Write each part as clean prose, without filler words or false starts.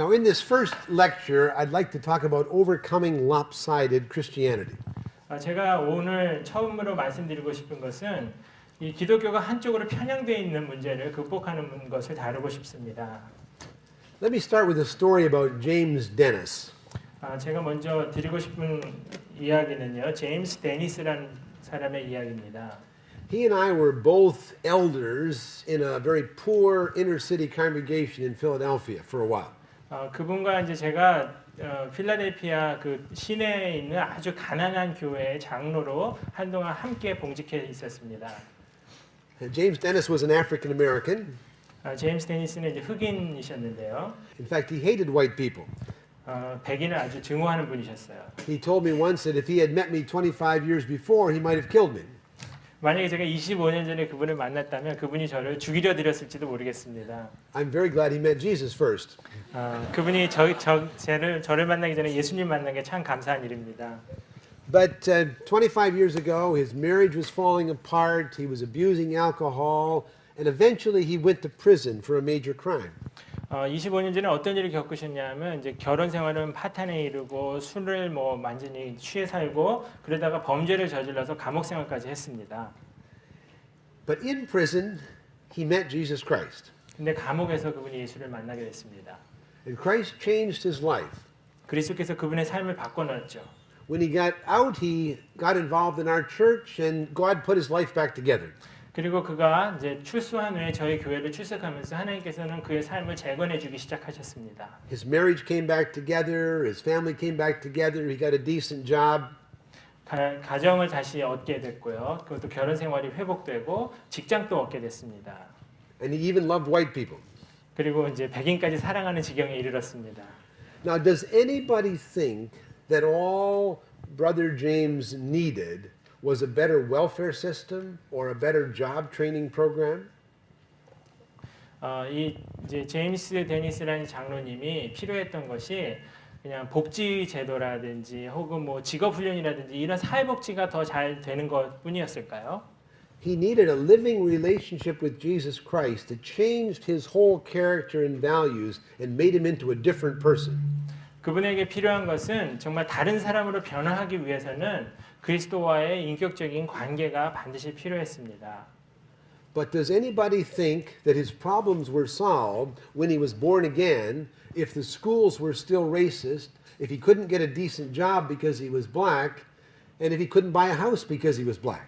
Now, in this first lecture, I'd like to talk about overcoming lopsided Christianity. 제가 오늘 처음으로 말씀드리고 싶은 것은 이 기독교가 한쪽으로 편향되어 있는 문제를 극복하는 것을 다루고 싶습니다. Let me start with a story about James Dennis. 제가 먼저 드리고 싶은 이야기는요, 제임스 데니스라는 사람의 이야기입니다. He and I were both elders in a very poor inner city congregation in Philadelphia for a while. 그분과 이제 제가 필라델피아 그 시내에 있는 아주 가난한 교회의 장로로 한동안 함께 봉직해 있었습니다. James Dennis was an African American. 제임스 데니스는 이제 흑인이셨는데요. In fact, he hated white people. 백인을 아주 증오하는 분이셨어요. He told me once that if he had met me 25 years before, he might have killed me. 만약에 제가 25년 전에 그분을 만났다면 그분이 저를 죽이려 드렸을지도 모르겠습니다. I'm very glad he met Jesus first. 그분이 저를 만나기 전에 예수님 만난 게 참 감사한 일입니다. But 25 years ago, his marriage was falling apart. He was abusing alcohol, and eventually he went to prison for a major crime. 25년 전에 어떤 일을 겪으셨냐면 이제 결혼 생활은 파탄에 이르고 술을 완전히 취해 살고 그러다가 범죄를 저질러서 감옥 생활까지 했습니다. But in prison, he met Jesus Christ. 근데 감옥에서 그분이 예수를 만나게 됐습니다. And Christ changed his life. 그리스도께서 그분의 삶을 바꿔놓았죠. When he got out, he got involved in our church, and God put his life back together. 그리고 그가 이제 출소한 후에 저희 교회를 출석하면서 하나님께서는 그의 삶을 재건해 주기 시작하셨습니다. His marriage came back together. His family came back together. He got a decent job. 가정을 다시 얻게 됐고요. 그것도 결혼 생활이 회복되고 직장도 얻게 됐습니다. And he even loved white people. 그리고 이제 백인까지 사랑하는 지경에 이르렀습니다. Now, does anybody think that all Brother James needed was a better welfare system or a better job training program? 이제 제임스 데니스라는 장로님이 필요했던 것이 그냥 복지 제도라든지 혹은 직업 훈련이라든지 이런 사회 복지가 더 잘 되는 것뿐이었을까요? He needed a living relationship with Jesus Christ that changed his whole character and values and made him into a different person. 그분에게 필요한 것은 정말 다른 사람으로 변화하기 위해서는 그리스도와의 인격적인 관계가 반드시 필요했습니다. But does anybody think that his problems were solved when he was born again if the schools were still racist, if he couldn't get a decent job because he was black, and if he couldn't buy a house because he was black?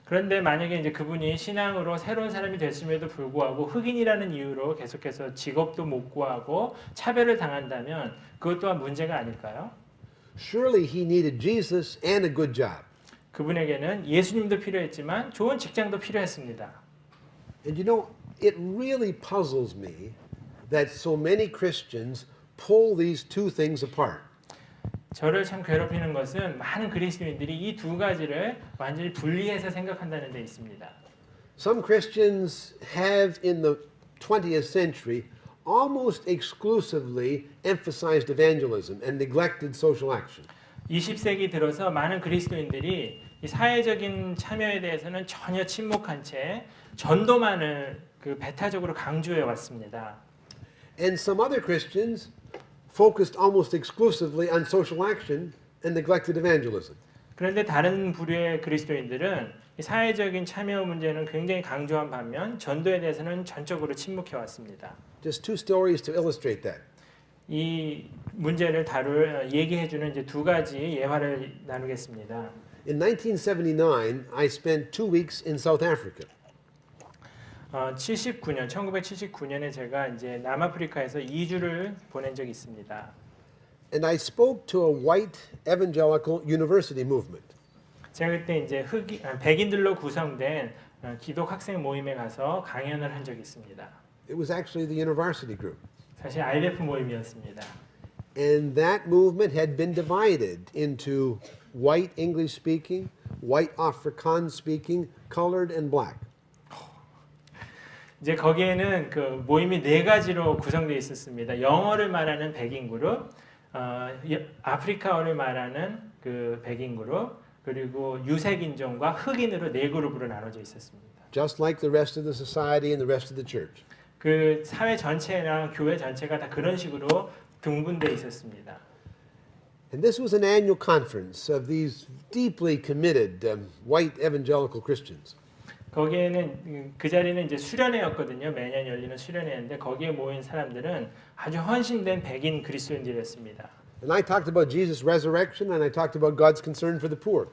그런데 만약에 이제 그분이 신앙으로 새로운 사람이 됐음에도 불구하고 흑인이라는 이유로 계속해서 직업도 못 구하고 차별을 당한다면 그것 또한 문제가 아닐까요? Surely he needed Jesus and a good job. 그분에게는 예수님도 필요했지만 좋은 직장도 필요했습니다. And you know, it really puzzles me that so many Christians pull these two things apart. 저를 참 괴롭히는 것은 많은 그리스도인들이 이 두 가지를 완전히 분리해서 생각한다는 데 있습니다. Some Christians have in the 20th century almost exclusively emphasized evangelism and neglected social action. 20세기 들어서 많은 그리스도인들이 이 사회적인 참여에 대해서는 전혀 침묵한 채 전도만을 배타적으로 강조해 왔습니다. And some other Christians focused almost exclusively on social action and neglected evangelism. 그런데 다른 부류의 그리스도인들은 이 사회적인 참여 문제는 굉장히 강조한 반면 전도에 대해서는 전적으로 침묵해 왔습니다. Just two stories to illustrate that. 이 문제를 얘기해 주는 이제 두 가지 예화를 나누겠습니다. In 1979, I spent 2 weeks in South Africa. 1979년에 제가 이제 남아프리카에서 2주를 보낸 적이 있습니다. And I spoke to a white evangelical university movement. 제가 그때 이제 백인들로 구성된 기독 학생 모임에 가서 강연을 한 적이 있습니다. It was actually the university group. 사실 IBF 모임이었습니다. And that movement had been divided into white English speaking, white Afrikaans speaking, colored and black. 이제 거기에는 그 모임이 네 가지로 구성되어 있었습니다. 영어를 말하는 백인 그룹, 아프리카어를 말하는 그 백인 그룹, 그리고 유색 인종과 흑인으로 네 그룹으로 나눠져 있었습니다. Just like the rest of the society and the rest of the church. 그 사회 전체랑 교회 전체가 다 그런 식으로 등분돼 있었습니다. And this was an annual conference of these deeply committed white evangelical Christians. 거기에는 그 자리는 이제 수련회였거든요. 매년 열리는 수련회인데 거기에 모인 사람들은 아주 헌신된 백인 그리스도인들이었습니다. And I talked about Jesus' resurrection and I talked about God's concern for the poor.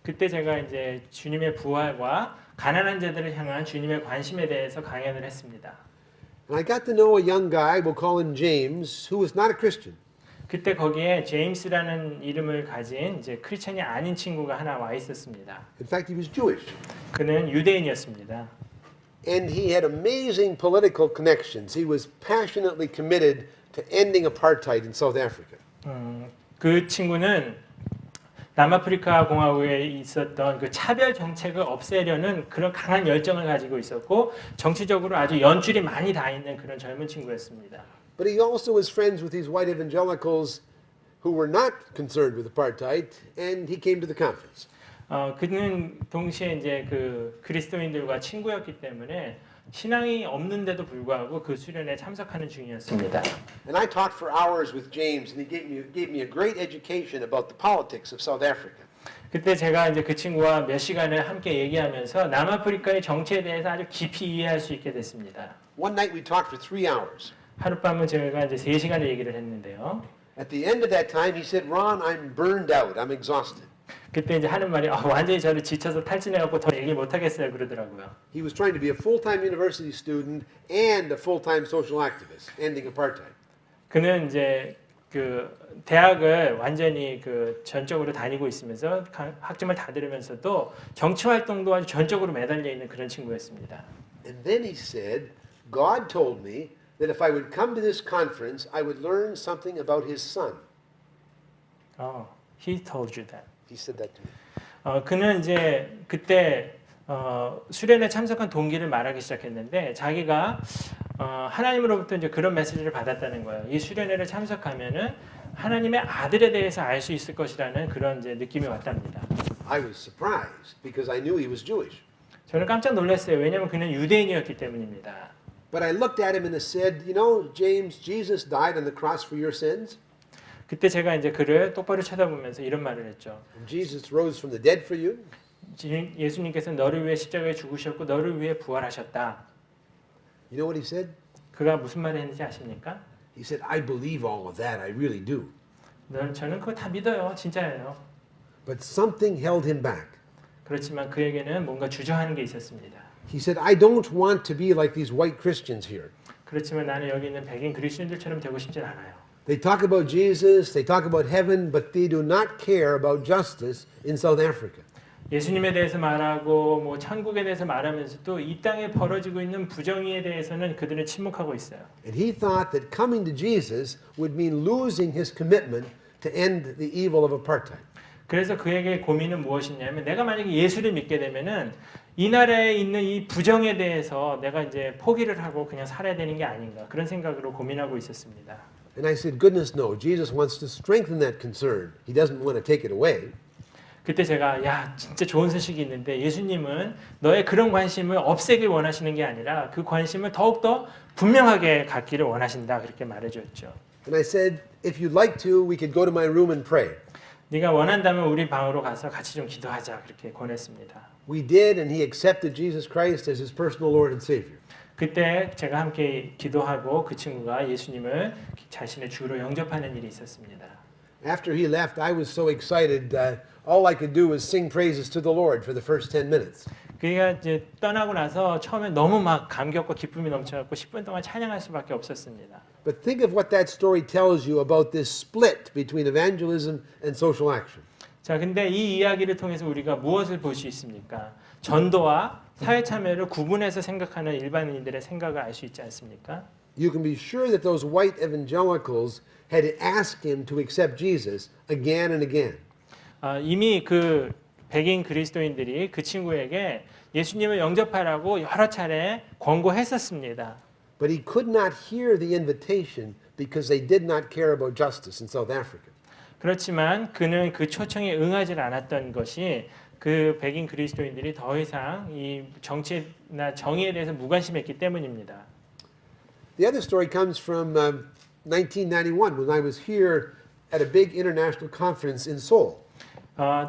그때 제가 이제 주님의 부활과 가난한 자들을 향한 주님의 관심에 대해서 강연을 했습니다. And I got to know a young guy, we'll call him James, who was not a Christian. 그때 거기에 제임스라는 이름을 가진 이제 크리스천이 아닌 친구가 하나 와 있었습니다. In fact, he was Jewish. 그는 유대인이었습니다. And he had amazing political connections. He was passionately committed to ending apartheid in South Africa. 그 친구는 남아프리카 공화국에 있었던 그 차별 정책을 없애려는 그런 강한 열정을 가지고 있었고 정치적으로 아주 연줄이 많이 다 있는 그런 젊은 친구였습니다. But he also was friends with these white evangelicals who were not concerned with apartheid, and he came to the conference. 그는 동시에 이제 그 그리스도인들과 친구였기 때문에 신앙이 없는데도 불구하고 그 수련에 참석하는 중이었습니다. And I talked for hours with James, and he gave me a great education about the politics of South Africa. 그때 제가 이제 그 친구와 몇 시간을 함께 얘기하면서 남아프리카의 정치에 대해서 아주 깊이 이해할 수 있게 됐습니다. One night we talked for 3 hours. 하룻밤은 제가 이제 3시간을 얘기를 했는데요. At the end of that time, he said, "Ron, I'm burned out. I'm exhausted." 그때 이제 하는 말이 완전히 저를 지쳐서 탈진해갖고 더 얘기 못 하겠어요 그러더라고요. He was trying to be a full-time university student and a full-time social activist, ending apartheid. 그는 이제 그 대학을 완전히 그 전적으로 다니고 있으면서 학점을 다 들으면서도 정치 활동도 아주 전적으로 매달려 있는 그런 친구였습니다. And then he said, God told me that if I would come to this conference, I would learn something about his son. He told you that. He said that to me. 그는 이제 그때 수련회 참석한 동기를 말하기 시작했는데 자기가 하나님으로부터 이제 그런 메시지를 받았다는 거예요. 이 수련회를 참석하면은 하나님의 아들에 대해서 알 수 있을 것이라는 그런 이제 느낌이 왔답니다. I was surprised because I knew he was Jewish. 저는 깜짝 놀랐어요. 왜냐하면 그는 유대인이었기 때문입니다. But I looked at him and I said, you know, James, Jesus died on the cross for your sins. 그때 제가 이제 그를 똑바로 쳐다보면서 이런 말을 했죠. And Jesus rose from the dead for you. 예수님께서 너를 위해 십자가에 죽으셨고 너를 위해 부활하셨다. You know what he said? 그가 무슨 말을 했는지 아십니까? He said, I believe all of that. I really do. 저는 그거 다 믿어요. 진짜예요. But something held him back. 그렇지만 그에게는 뭔가 주저하는 게 있었습니다. He said, I don't want to be like these white Christians here. 그렇지만 나는 여기 있는 백인 그리스도인들처럼 되고 싶진 않아요. They talk about Jesus, they talk about heaven, but they do not care about justice in South Africa. 예수님에 대해서 말하고 뭐 천국에 대해서 말하면서도 이 땅에 벌어지고 있는 부정의에 대해서는 그들은 침묵하고 있어요. And he thought that coming to Jesus would mean losing his commitment to end the evil of apartheid. 그래서 그에게 고민은 무엇이냐면 내가 만약에 예수를 믿게 되면은 이 나라에 있는 이 부정에 대해서 내가 이제 포기를 하고 그냥 살아야 되는 게 아닌가 그런 생각으로 고민하고 있었습니다. And I said, goodness no, Jesus wants to strengthen that concern. He doesn't want to take it away. 그때 제가 야 진짜 좋은 소식이 있는데 예수님은 너의 그런 관심을 없애길 원하시는 게 아니라 그 관심을 더욱더 분명하게 갖기를 원하신다 그렇게 말해줬죠. And I said, if you'd like to, we could go to my room and pray. 네가 원한다면 우리 방으로 가서 같이 좀 기도하자 그렇게 권했습니다. We did, and he accepted Jesus Christ as his personal Lord and Savior. 그때 제가 함께 기도하고 그 친구가 예수님을 자신의 주로 영접하는 일이 있었습니다. After he left, I was so excited. All I could do was sing praises to the Lord for the first 10 minutes. 그가 이제 떠나고 나서 처음에 너무 막 감격과 기쁨이 넘쳐갖고 10분 동안 찬양할 수밖에 없었습니다. But think of what that story tells you about this split between evangelism and social action. 자, 근데 이 이야기를 통해서 우리가 무엇을 볼 수 있습니까? 전도와 사회 참여를 구분해서 생각하는 일반인들의 생각을 알 수 있지 않습니까? You can be sure that those white evangelicals had asked him to accept Jesus again and again. 이미 그 백인 그리스도인들이 그 친구에게 예수님을 영접하라고 여러 차례 권고했었습니다. But he could not hear the invitation because they did not care about justice in South Africa. 그렇지만 그는 그 초청에 응하지 않았던 것이 그 백인 그리스도인들이 더 이상 이 정치나 정의에 대해서 무관심했기 때문입니다. The other story comes from 1991 when I was here at a big international conference in Seoul.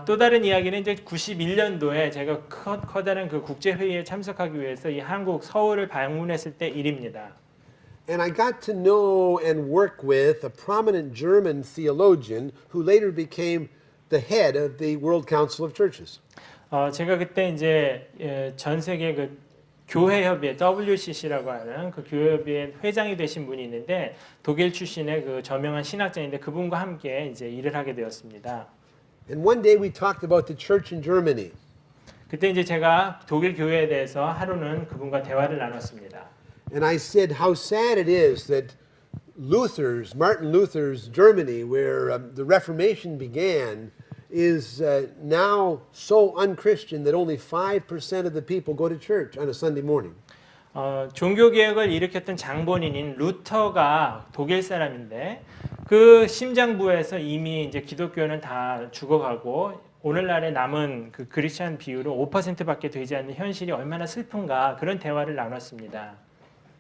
또 다른 이야기는 이제 91년도에 제가 커다란 그 국제 회의에 참석하기 위해서 이 한국 서울을 방문했을 때 일입니다. And I got to know and work with a prominent German theologian who later became the head of the World Council of Churches. 제가 그때 이제 전 세계 그 교회협의회 WCC라고 하는 그 교회협의회 회장이 되신 분이 있는데 독일 출신의 그 저명한 신학자인데 그분과 함께 이제 일을 하게 되었습니다. And one day we talked about the church in Germany. 그때 이제 제가 독일 교회에 대해서 하루는 그분과 대화를 나눴습니다. And I said how sad it is that Martin Luther's Germany, where the Reformation began, is now so unchristian that only 5% of the people go to church on a Sunday morning. 종교개혁을 일으켰던 장본인인 루터가 독일 사람인데 그 심장부에서 이미 이제 기독교는 다 죽어가고 오늘날에 남은 그 크리스찬 비율은 5%밖에 되지 않는 현실이 얼마나 슬픈가 그런 대화를 나눴습니다.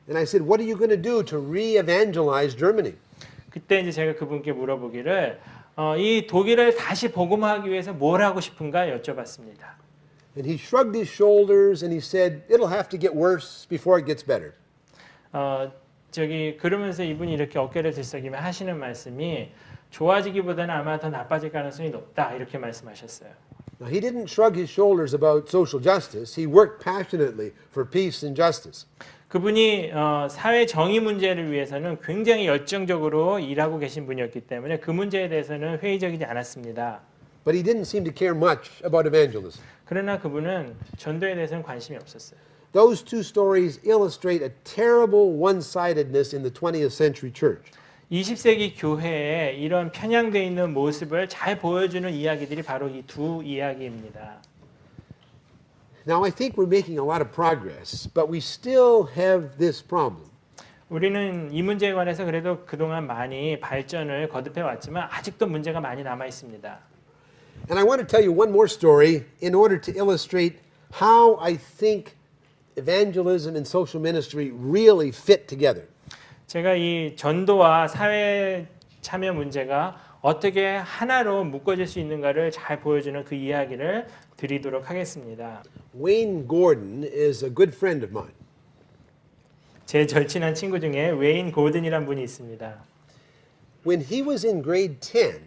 And I said, what are you going to do to re-evangelize Germany? 그때 이제 제가 그분께 물어보기를 이 독일을 다시 복음화하기 위해서 뭘 하고 싶은가 여쭤봤습니다. And he shrugged his shoulders and he said, it'll have to get worse before it gets better. 그러면서 이분이 이렇게 어깨를 들썩이며 하시는 말씀이 좋아지기보다는 아마 더 나빠질 가능성이 높다 이렇게 말씀하셨어요. Now, he didn't shrug his shoulders about social justice. He worked passionately for peace and justice. 그분이 사회 정의 문제를 위해서는 굉장히 열정적으로 일하고 계신 분이었기 때문에 그 문제에 대해서는 회의적이지 않았습니다. But he didn't seem to care much about evangelism. 그러나 그분은 전도에 대해서는 관심이 없었어요. Those two stories illustrate a terrible one-sidedness in the 20th century church. 20세기 교회에 이런 편향되어 있는 모습을 잘 보여주는 이야기들이 바로 이 두 이야기입니다. Now, I think we're making a lot of progress, but we still have this problem. 우리는 이 문제에 관해서 그래도 그동안 많이 발전을 거듭해 왔지만 아직도 문제가 많이 남아 있습니다. And I want to tell you one more story in order to illustrate how I think evangelism and social ministry really fit together. 제가 이 전도와 사회 참여 문제가 어떻게 하나로 묶어질 수 있는가를 잘 보여주는 그 이야기를 드리도록 하겠습니다. Wayne Gordon is a good friend of mine. 제 절친한 친구 중에 웨인 고든이란 분이 있습니다. When he was in grade 10,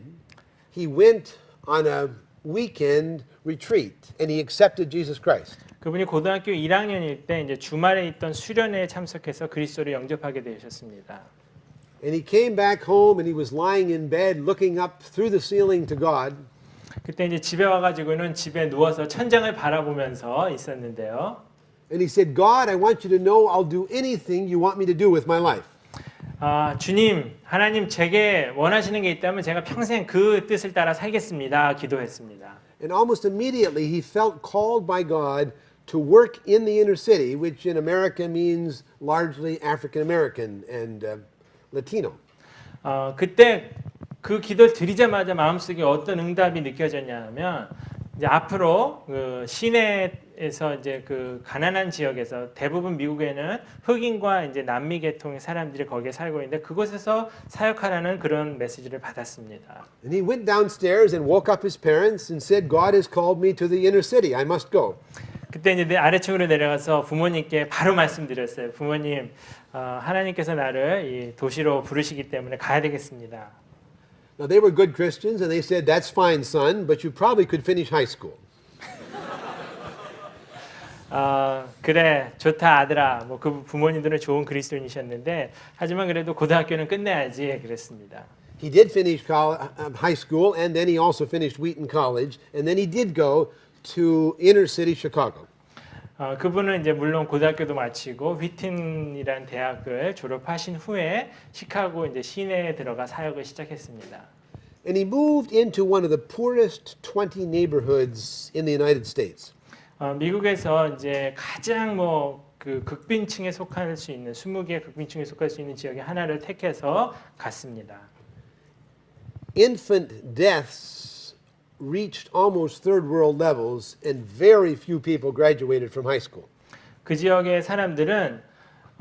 he went on a weekend retreat and he accepted Jesus Christ. 그분이 고등학교 1학년일 때 이제 주말에 있던 수련회에 참석해서 그리스도를 영접하게 되셨습니다. And he came back home and he was lying in bed looking up through the ceiling to God. 그때 이제 집에 와가지고는 집에 누워서 천장을 바라보면서 있었는데요. And he said, God, I want you to know I'll do anything you want me to do with my life. 주님, 하나님 제게 원하시는 게 있다면 제가 평생 그 뜻을 따라 살겠습니다. 기도했습니다. And almost immediately he felt called by God to work in the inner city, which in America means largely African American and Latino. 그때 그 기도를 드리자마자 마음속에 어떤 응답이 느껴졌냐면 이제 앞으로 그 시내에서 이제 그 가난한 지역에서 대부분 미국에는 흑인과 이제 남미 계통의 사람들이 거기에 살고 있는데 그곳에서 사역하라는 그런 메시지를 받았습니다. And he went downstairs and woke up his parents and said, God has called me to the inner city. I must go. 그때 이제 아래층으로 내려가서 부모님께 바로 말씀드렸어요. 부모님, 하나님께서 나를 이 도시로 부르시기 때문에 가야 되겠습니다. Now, they were good Christians, and they said, that's fine, son, but you probably could finish high school. 그래, 좋다, 아들아. 뭐 그 부모님들은 좋은 그리스도인이셨는데, 하지만 그래도 고등학교는 끝내야지 그랬습니다. He did finish high school, and then he also finished Wheaton College, and then he did go to inner city Chicago. 그분은 이제 물론 고등학교도 마치고 휘튼이라는 대학을 졸업하신 후에 시카고 이제 시내에 들어가 사역을 시작했습니다. And he moved into one of the poorest 20 neighborhoods in the United States. 미국에서 이제 가장 그 극빈층에 속할 수 있는 20개 극빈층에 속할 수 있는 지역의 하나를 택해서 갔습니다. Infant deaths reached almost third world levels and very few people graduated from high school. 그 지역의 사람들은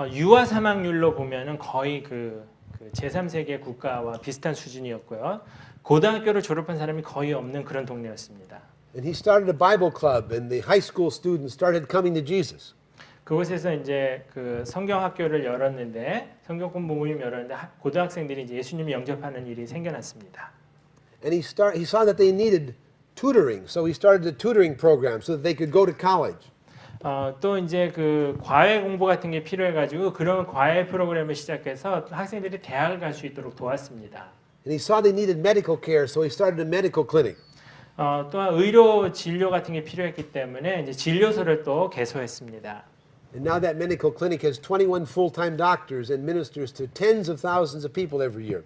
유아 사망률로 보면은 거의 그 제3세계 국가와 비슷한 수준이었고요. 고등학교를 졸업한 사람이 거의 없는 그런 동네였습니다. And he started a Bible club, and the high school students started coming to Jesus. 그곳에서 이제 그 성경 학교를 열었는데 성경 공부 모임 열었는데 고등학생들이 이제 예수님을 영접하는 일이 생겨났습니다. And he saw that they needed tutoring, so he started a tutoring program so that they could go to college. 또 이제 그 과외 공부 같은 게 필요해가지고 그런 과외 프로그램을 시작해서 학생들이 대학을 갈 수 있도록 도왔습니다. And he saw they needed medical care, so he started a medical clinic. 또한 의료 진료 같은 게 필요했기 때문에 이제 진료소를 또 개소했습니다. And now that medical clinic has 21 full-time doctors and ministers to tens of thousands of people every year.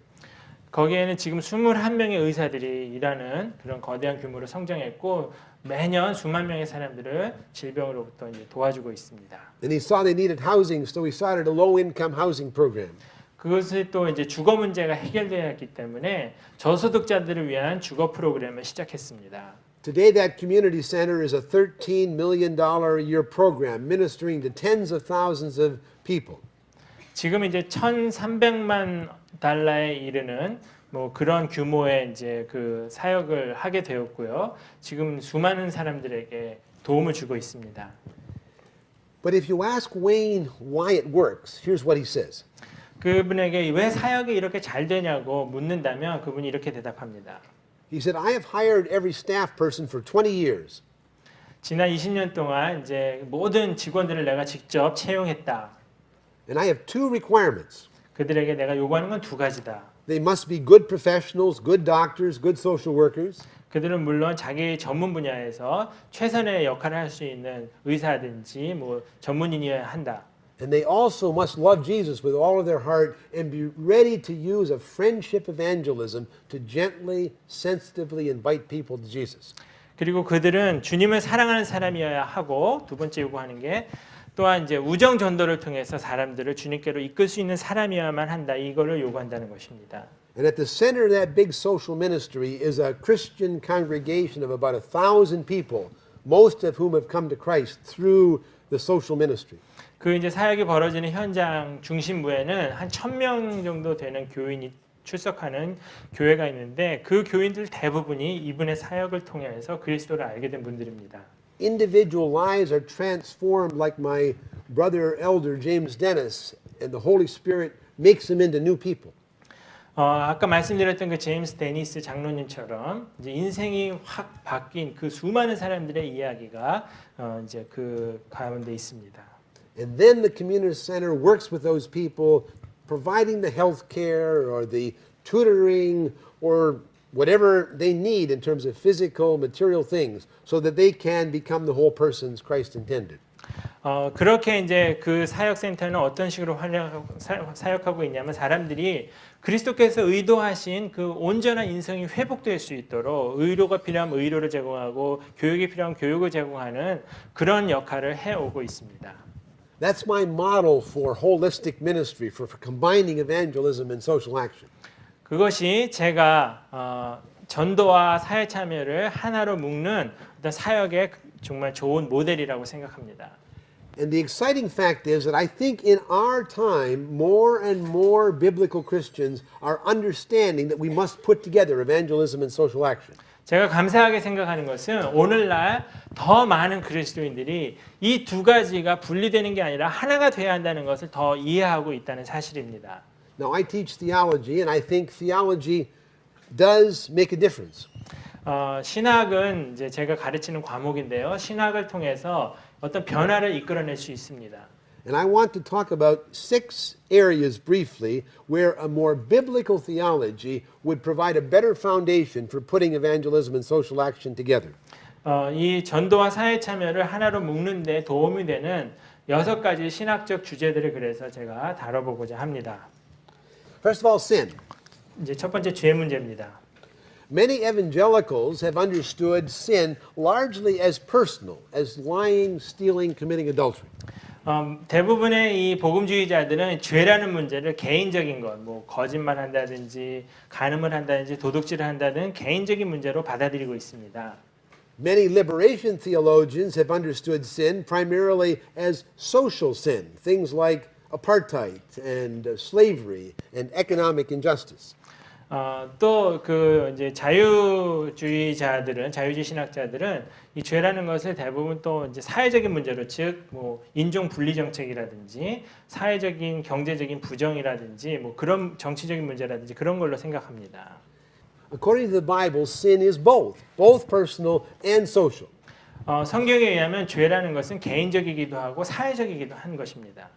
거기에는 지금 21명의 의사들이 일하는 그런 거대한 규모로 성장했고 매년 수만 명의 사람들을 질병으로부터 이제 도와주고 있습니다. And he saw they needed housing, so he started a low-income housing program. 그것이 또 이제 주거 문제가 해결되어야 했기 때문에 저소득자들을 위한 주거 프로그램을 시작했습니다. Today, that community center is a $13 million a year program ministering to tens of thousands of people. 지금 이제 1,300만 달러에 이르는 뭐 그런 규모의 이제 그 사역을 하게 되었고요. 지금 수많은 사람들에게 도움을 주고 있습니다. But if you ask Wayne why it works, here's what he says. 그분에게 왜 사역이 이렇게 잘 되냐고 묻는다면 그분이 이렇게 대답합니다. He said, I have hired every staff person for 20 years. 지난 20년 동안 이제 모든 직원들을 내가 직접 채용했다. And I have two requirements. 그들에게 내가 요구하는 건 두 가지다. They must be good professionals, good doctors, good social workers. 그들은 물론 자기 전문 분야에서 최선의 역할을 할 수 있는 의사든지 뭐 전문인이어야 한다. And they also must love Jesus with all of their heart and be ready to use a friendship evangelism to gently, sensitively invite people to Jesus. 그리고 그들은 주님을 사랑하는 사람이어야 하고 두 번째 요구하는 게 또한 이제 우정 전도를 통해서 사람들을 주님께로 이끌 수 있는 사람이어야만 한다. 이거를 요구한다는 것입니다. And at the center of that big social ministry is a Christian congregation of about 1,000 people, most of whom have come to Christ through the social ministry. 그 이제 사역이 벌어지는 현장 중심부에는 한 1,000명 정도 되는 교인이 출석하는 교회가 있는데 그 교인들 대부분이 이분의 사역을 통해서 그리스도를 알게 된 분들입니다. Individual lives are transformed like my brother elder James Dennis, and the Holy Spirit makes them into new people. 아까 말씀드렸던 그 제임스 데니스 장로님처럼 이제 인생이 확 바뀐 그 수많은 사람들의 이야기가 이제 그 가운데 있습니다. And then the community center works with those people, providing the health care or the tutoring or whatever they need in terms of physical, material things, so that they can become the whole persons Christ intended. 그렇게 이제 그 사역센터는 어떤 식으로 사역하고 있냐면 사람들이 그리스도께서 의도하신 그 온전한 인성이 회복될 수 있도록 의료가 필요하면 의료를 제공하고 교육이 필요하면 교육을 제공하는 그런 역할을 해오고 있습니다. That's my model for holistic ministry, for combining evangelism and social action. 그것이 제가 전도와 사회 참여를 하나로 묶는 어떤 사역의 정말 좋은 모델이라고 생각합니다. And the exciting fact is that I think in our time, more and more biblical Christians are understanding that we must put together evangelism and social action. 제가 감사하게 생각하는 것은 오늘날 더 많은 그리스도인들이 이 두 가지가 분리되는 게 아니라 하나가 돼야 한다는 것을 더 이해하고 있다는 사실입니다. Now, I teach theology, and I think theology does make a difference. 신학은 이제 제가 가르치는 과목인데요. 신학을 통해서 어떤 변화를 이끌어낼 수 있습니다. And I want to talk about 6 areas briefly where a more biblical theology would provide a better foundation for putting evangelism and social action together. 이 전도와 사회 참여를 하나로 묶는 데 도움이 되는 6가지 신학적 주제들을 그래서 제가 다뤄보고자 합니다. First of all, sin. 이제 첫 번째 죄 문제입니다. Many evangelicals have understood sin largely as personal, as lying, stealing, committing adultery. 대부분의 이 복음주의자들은 죄라는 문제를 개인적인 것, 뭐 거짓말한다든지 간음을 한다든지 도둑질을 한다든 개인적인 문제로 받아들이고 있습니다. Many liberation theologians have understood sin primarily as social sin, things like apartheid and slavery and economic injustice. 또 그 이제 자유주의자들은 자유주의 신학자들은 이 죄라는 것을 대부분 또 이제 사회적인 문제로 즉 뭐 인종 분리 정책이라든지 사회적인 경제적인 부정이라든지 뭐 그런 정치적인 문제라든지 그런 걸로 생각합니다. According to the Bible, sin is both personal and social. 성경에 의하면 죄라는 것은 개인적이기도 하고 사회적이기도 한 것입니다.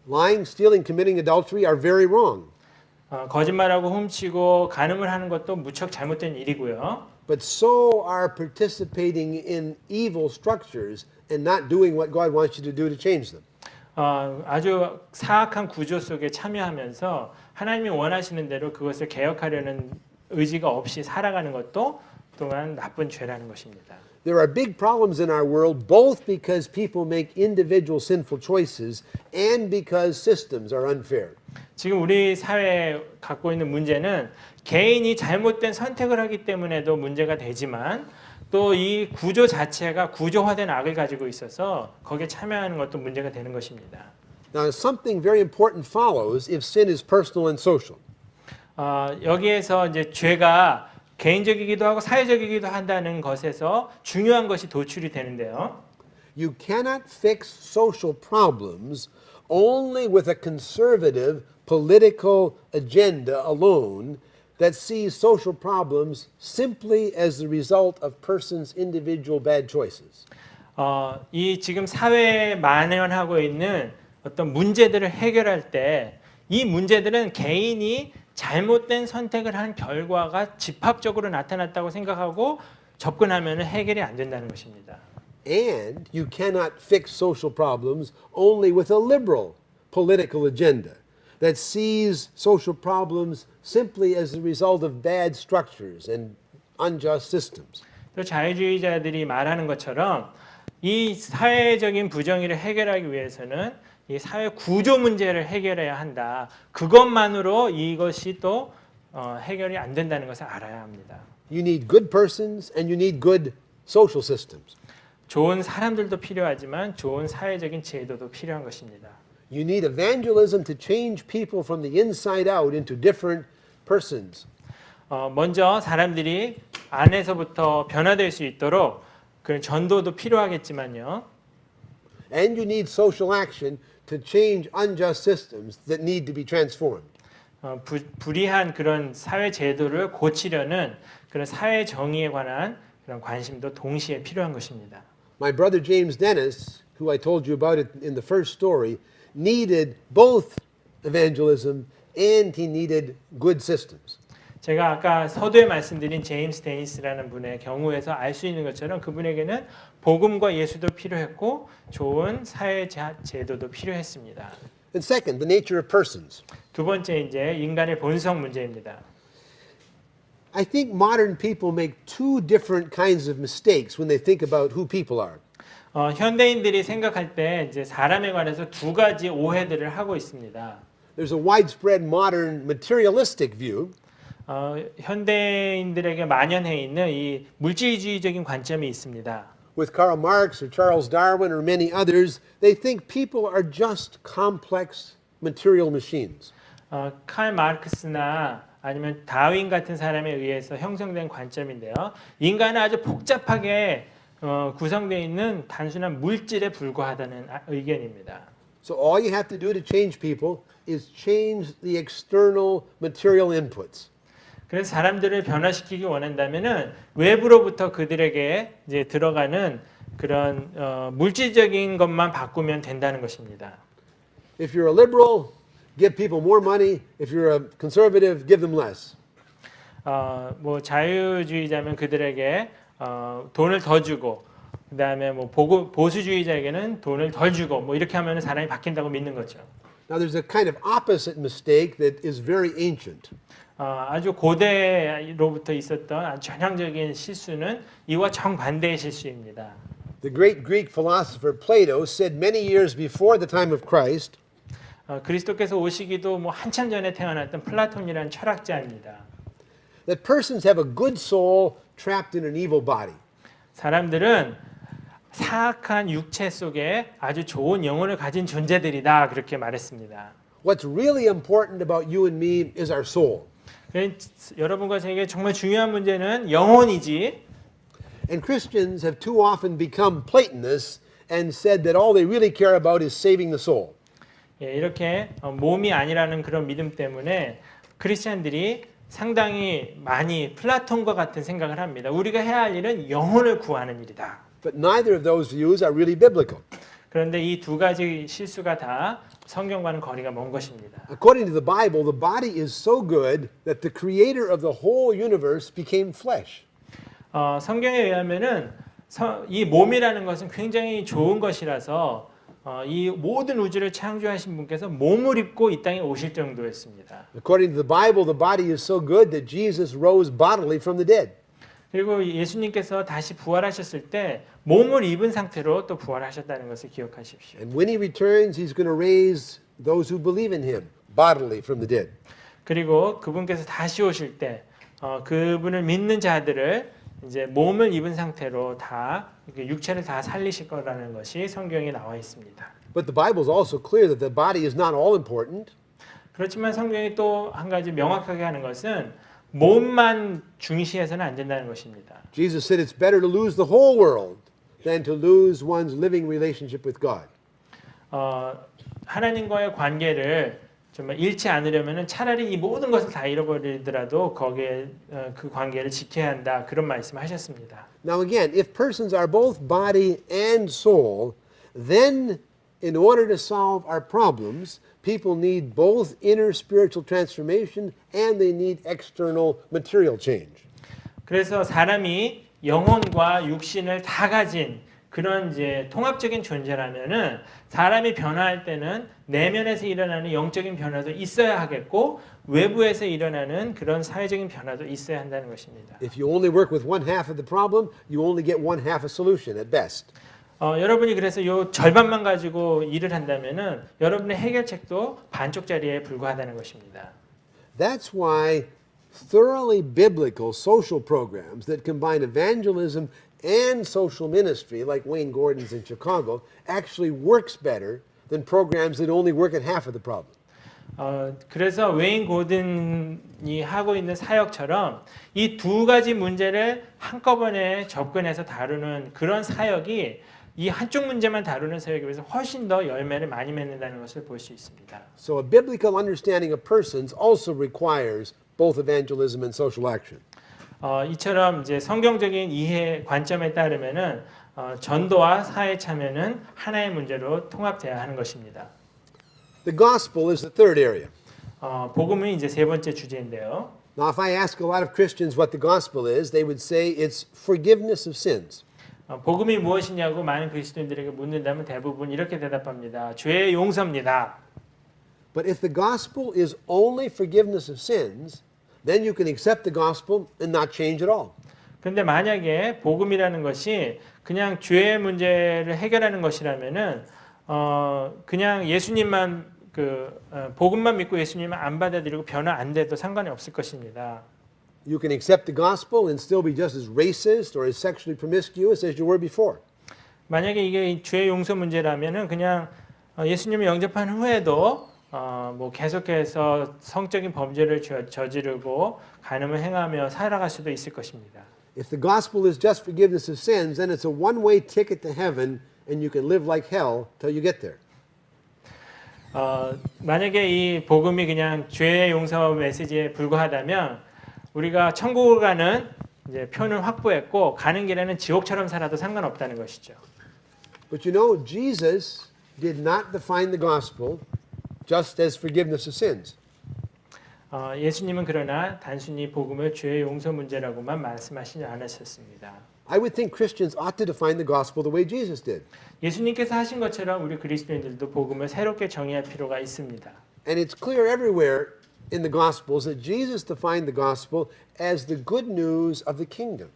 Lying, stealing, committing adultery are very wrong. 거짓말하고 훔치고 간음을 하는 것도 무척 잘못된 일이고요. But so are participating in evil structures and not doing what God wants you to do to change them. 아주 사악한 구조 속에 참여하면서 하나님이 원하시는 대로 그것을 개혁하려는 의지가 없이 살아가는 것도 또한 나쁜 죄라는 것입니다. There are big problems in our world both because people make individual sinful choices and because systems are unfair. 지금 우리 사회에 갖고 있는 문제는 개인이 잘못된 선택을 하기 때문에도 문제가 되지만 또 이 구조 자체가 구조화된 악을 가지고 있어서 거기에 참여하는 것도 문제가 되는 것입니다. Now, something very important follows if sin is personal and social. 여기에서 이제 죄가 개인적이기도 하고 사회적이기도 한다는 것에서 중요한 것이 도출이 되는데요. You cannot fix social problems only with a conservative political agenda alone that sees social problems simply as the result of persons' individual bad choices. 이 지금 사회에 만연하고 있는 어떤 문제들을 해결할 때 이 문제들은 개인이 잘못된 선택을 한 결과가 집합적으로 나타났다고 생각하고 접근하면 해결이 안 된다는 것입니다. And you cannot fix social problems only with a liberal political agenda that sees social problems simply as the result of bad structures and unjust systems. 또 자유주의자들이 말하는 것처럼 이 사회적인 부정의를 해결하기 위해서는 이 사회 구조 문제를 해결해야 한다. 그것만으로 이것이 또 해결이 안 된다는 것을 알아야 합니다. You need good persons and you need good social systems. 좋은 사람들도 필요하지만 좋은 사회적인 제도도 필요한 것입니다. You need evangelism to change people from the inside out into different persons. 먼저 사람들이 안에서부터 변화될 수 있도록 그런 전도도 필요하겠지만요. And you need social action to change unjust systems that need to be transformed. 불이한 그런 사회 제도를 고치려는 그런 사회 정의에 관한 그런 관심도 동시에 필요한 것입니다. My brother James Dennis, who I told you about it in the first story, needed both evangelism and he needed good systems. 제가 아까 서두에 말씀드린 제임스 데니스라는 분의 경우에서 알 수 있는 것처럼 그분에게는 복음과 예수도 필요했고 좋은 사회 제도도 필요했습니다. And second, the nature of persons. 두 번째 이제 인간의 본성 문제입니다. I think modern people make two different kinds of mistakes when they think about who people are. 현대인들이 생각할 때 이제 사람에 관해서 두 가지 오해들을 하고 있습니다. There's a widespread modern materialistic view. 현대인들에게 만연해 있는 이 물질주의적인 관점이 있습니다. With Karl Marx or Charles Darwin or many others, they think people are just complex material machines. 칼 마르크스나 아니면 다윈 같은 사람에 의해서 형성된 관점인데요. 인간은 아주 복잡하게 구성되어 있는 단순한 물질에 불과하다는 의견입니다. So all you have to do to change people is change the external material inputs. 그래서 사람들을 변화시키기 원한다면은 외부로부터 그들에게 이제 들어가는 그런 물질적인 것만 바꾸면 된다는 것입니다. If you're a liberal, give people more money. If you're a conservative, give them less. 뭐 자유주의자면 그들에게 돈을 더 주고 그다음에 뭐 보수주의자에게는 돈을 덜 주고 뭐 이렇게 하면 사람이 바뀐다고 믿는 거죠. Now there's a kind of opposite mistake that is very ancient. 아주 고대로부터 있었던 아주 전형적인 실수는 이와 정반대의 실수입니다. The great Greek philosopher Plato said many years before the time of Christ, 그리스도께서 오시기도 뭐 한참 전에 태어났던 플라톤이라는 철학자입니다. that persons have a good soul trapped in an evil body. 사람들은 사악한 육체 속에 아주 좋은 영혼을 가진 존재들이다 그렇게 말했습니다. What's really important about you and me is our soul. 여러분과 제게 정말 중요한 문제는 영혼이지. And Christians have too often become Platonists and said that all they really care about is saving the soul. 예, 이렇게 몸이 아니라는 그런 믿음 때문에 크리스천들이 상당히 많이 플라톤과 같은 생각을 합니다. 우리가 해야 할 일은 영혼을 구하는 일이다. But neither of those views are really biblical. 그런데 이 두 가지 실수가 다 성경과는 거리가 먼 것입니다. According to the Bible, the body is so good that the creator of the whole universe became flesh. 성경에 의하면은 이 몸이라는 것은 굉장히 좋은 것이라서 이 모든 우주를 창조하신 분께서 몸을 입고 이 땅에 오실 정도였습니다. According to the Bible, the body is so good that Jesus rose bodily from the dead. 그리고 예수님께서 다시 부활하셨을 때 몸을 입은 상태로 또 부활하셨다는 것을 기억하십시오. And when he returns, he's going to raise those who believe in him bodily from the dead. 그리고 그분께서 다시 오실 때 그분을 믿는 자들을 이제 몸을 입은 상태로 다 육체를 다 살리실 거라는 것이 성경에 나와 있습니다. But the Bible is also clear that the body is not all important. 그렇지만 성경이 또 한 가지 명확하게 하는 것은 몸만 중시해서는 안 된다는 것입니다. Jesus said it's better to lose the whole world than to lose one's living relationship with God. 하나님과의 관계를 정말 잃지 않으려면은 차라리 이 모든 것을 다 잃어버리더라도 거기에 그 관계를 지켜야 한다 그런 말씀하셨습니다. Now again, if persons are both body and soul, then in order to solve our problems, people need both inner spiritual transformation and they need external material change. 그래서 사람이 영혼과 육신을 다 가진 그런 이제 통합적인 존재라면은 사람이 변화할 때는 내면에서 일어나는 영적인 변화도 있어야 하겠고 외부에서 일어나는 그런 사회적인 변화도 있어야 한다는 것입니다. If you only work with one half of the problem, you only get one half a solution at best. 여러분이 그래서 요 절반만 가지고 일을 한다면은 여러분의 해결책도 반쪽짜리에 불과하다는 것입니다. That's why thoroughly biblical social programs that combine evangelism and social ministry, like Wayne Gordon's in Chicago, actually works better than programs that only work at half of the problem. 그래서 웨인 고든이 하고 있는 사역처럼 이 두 가지 문제를 한꺼번에 접근해서 다루는 그런 사역이 이 한쪽 문제만 다루는 사역에 비해서 훨씬 더 열매를 많이 맺는다는 것을 볼 수 있습니다. So a biblical understanding of persons also requires both evangelism and social action. 이처럼 이제 성경적인 이해 관점에 따르면은 전도와 사회 참여는 하나의 문제로 통합돼야 하는 것입니다. The gospel is the third area. 복음은 이제 세 번째 주제인데요. Now, if I ask a lot of Christians what the gospel is, they would say it's forgiveness of sins. 복음이 무엇이냐고 많은 그리스도인들에게 묻는다면 대부분 이렇게 대답합니다. 죄의 용서입니다. But if the gospel is only forgiveness of sins, then you can accept the gospel and not change at all. 그런데 만약에 복음이라는 것이 그냥 죄의 문제를 해결하는 것이라면은 그냥 예수님만 복음만 믿고 예수님만 안 받아들이고 변화 안 돼도 상관이 없을 것입니다. You can accept the gospel and still be just as racist or as sexually promiscuous as you were before. 만약에 이게 죄의 용서 문제라면은 그냥 예수님을 영접한 후에도 뭐 계속해서 성적인 범죄를 저지르고 간음을 행하며 살아갈 수도 있을 것입니다. If the gospel is just forgiveness of sins, then it's a one-way ticket to heaven and you can live like hell till you get there. 만약에 이 복음이 그냥 죄의 용서 메시지에 불과하다면 우리가 천국을 가는 이제 표는 확보했고 가는 길에는 지옥처럼 살아도 상관없다는 것이죠. But you know, Jesus did not define the gospel just as forgiveness of sins. 예수님은 그러나 단순히 복음을 죄의 용서 문제라고만 말씀하시지 않으셨습니다. I would think Christians ought to define the gospel the way Jesus did. 예수님께서 하신 것처럼 우리 그리스도인들도 복음을 새롭게 정의할 필요가 있습니다. And it's clear everywhere in the Gospels that Jesus defined the gospel as the good news of the kingdom.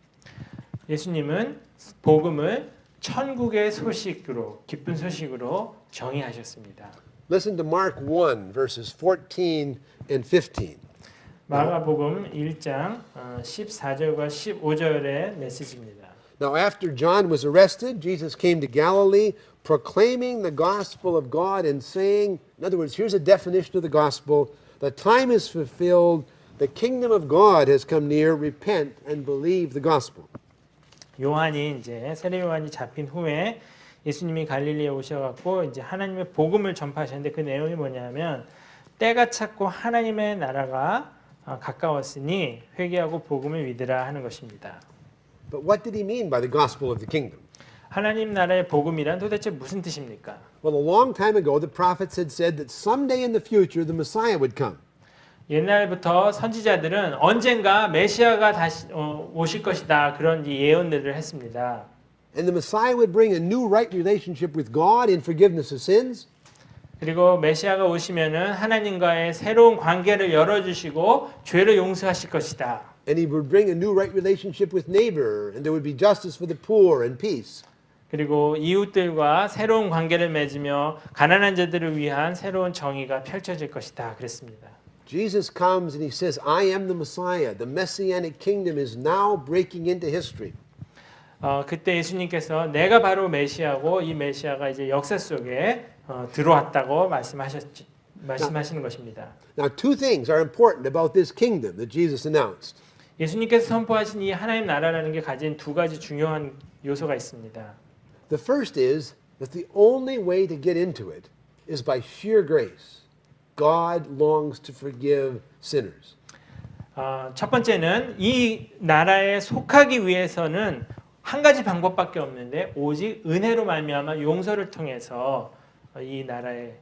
예수님은 복음을 천국의 소식으로 기쁜 소식으로 정의하셨습니다. Listen to Mark 1 verses 14 and 15. 마가복음 1장 14절과 15절의 메시지입니다. Now, after John was arrested, Jesus came to Galilee proclaiming the gospel of God and saying, in other words, here's a definition of the gospel: the time is fulfilled, the kingdom of God has come near, repent and believe the gospel. 요한이 이제 세례 요한이 잡힌 후에 예수님이 갈릴리에 오셔갖고 이제 하나님의 복음을 전파하셨는데 그 내용이 뭐냐면 때가 찼고 하나님의 나라가 가까웠으니 회개하고 복음을 믿으라 하는 것입니다. But what did he mean by the gospel of the kingdom? 하나님 나라의 복음이란 도대체 무슨 뜻입니까? Well, a long time ago, the prophets had said that someday in the future, the Messiah would come. 옛날부터 선지자들은 언젠가 메시아가 다시 오실 것이다 그런 예언들을 했습니다. And the Messiah would bring a new right relationship with God in forgiveness of sins. 그리고 메시아가 오시면은 하나님과의 새로운 관계를 열어주시고 죄를 용서하실 것이다. And he would bring a new right relationship with neighbor, and there would be justice for the poor and peace. 그리고 이웃들과 새로운 관계를 맺으며 가난한 자들을 위한 새로운 정의가 펼쳐질 것이다 그랬습니다. Jesus comes and he says, I am the Messiah. The Messianic kingdom is now breaking into history. 그때 예수님께서 내가 바로 메시아고 이 메시아가 이제 역사 속에 들어왔다고 말씀하시는 것입니다. Now, two things are important about this kingdom that Jesus announced. 예수님께서 선포하신 이 하나님 나라라는 게 가진 두 가지 중요한 요소가 있습니다. The first is that the only way to get into it is by sheer grace. God longs to forgive sinners. 첫 번째는 이 나라에 속하기 위해서는 한 가지 방법밖에 없는데 오직 은혜로 말미암아 용서를 통해서 이 나라에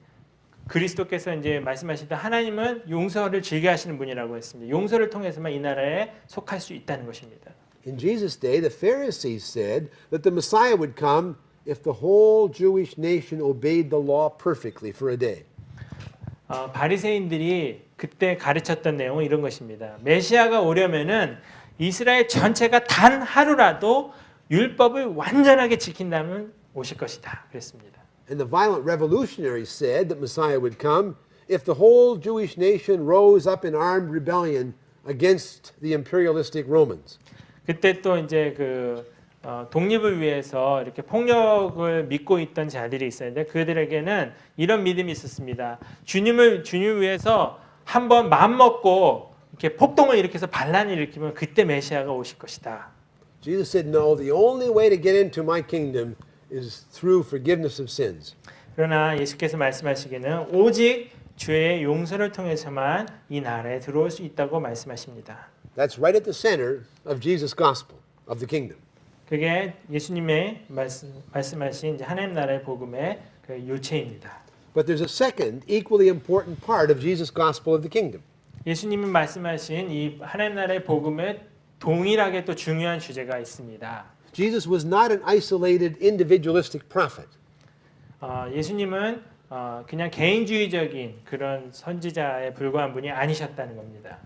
그리스도께서 이제 말씀하시던 하나님은 용서를 즐겨하시는 분이라고 했습니다. 용서를 통해서만 이 나라에 속할 수 있다는 것입니다. In Jesus' day, the Pharisees said that the Messiah would come if the whole Jewish nation obeyed the law perfectly for a day. 바리새인들이 그때 가르쳤던 내용은 이런 것입니다. 메시아가 오려면은 이스라엘 전체가 단 하루라도 율법을 완전하게 지킨다면 오실 것이다. 그랬습니다. And the violent revolutionaries said that Messiah would come if the whole Jewish nation rose up in armed rebellion against the imperialistic Romans. 그때 또 이제 독립을 위해서 이렇게 폭력을 믿고 있던 자들이 있었는데 그들에게는 이런 믿음이 있었습니다. 주님을 위해서 한번 마음 먹고 이렇게 폭동을 일으켜서 반란을 일으키면 그때 메시아가 오실 것이다. Jesus said, no, the only way to get into my kingdom is through forgiveness of sins. 그러나 예수께서 말씀하시기는 오직 죄의 용서를 통해서만 이 나라에 들어올 수 있다고 말씀하십니다. That's right at the center of Jesus' gospel of the kingdom. 그게 예수님의 말씀하신 이제 하나님 나라의 복음의 그 요체입니다. But there's a second, equally important part of Jesus' gospel of the kingdom. 예수님이 말씀하신 이 하나님 나라의 복음에 동일하게 또 중요한 주제가 있습니다. Jesus was not an isolated individualistic prophet. 예수님은 그냥 개인주의적인 그런 선지자에 불과한 분이 아니셨다는 겁니다.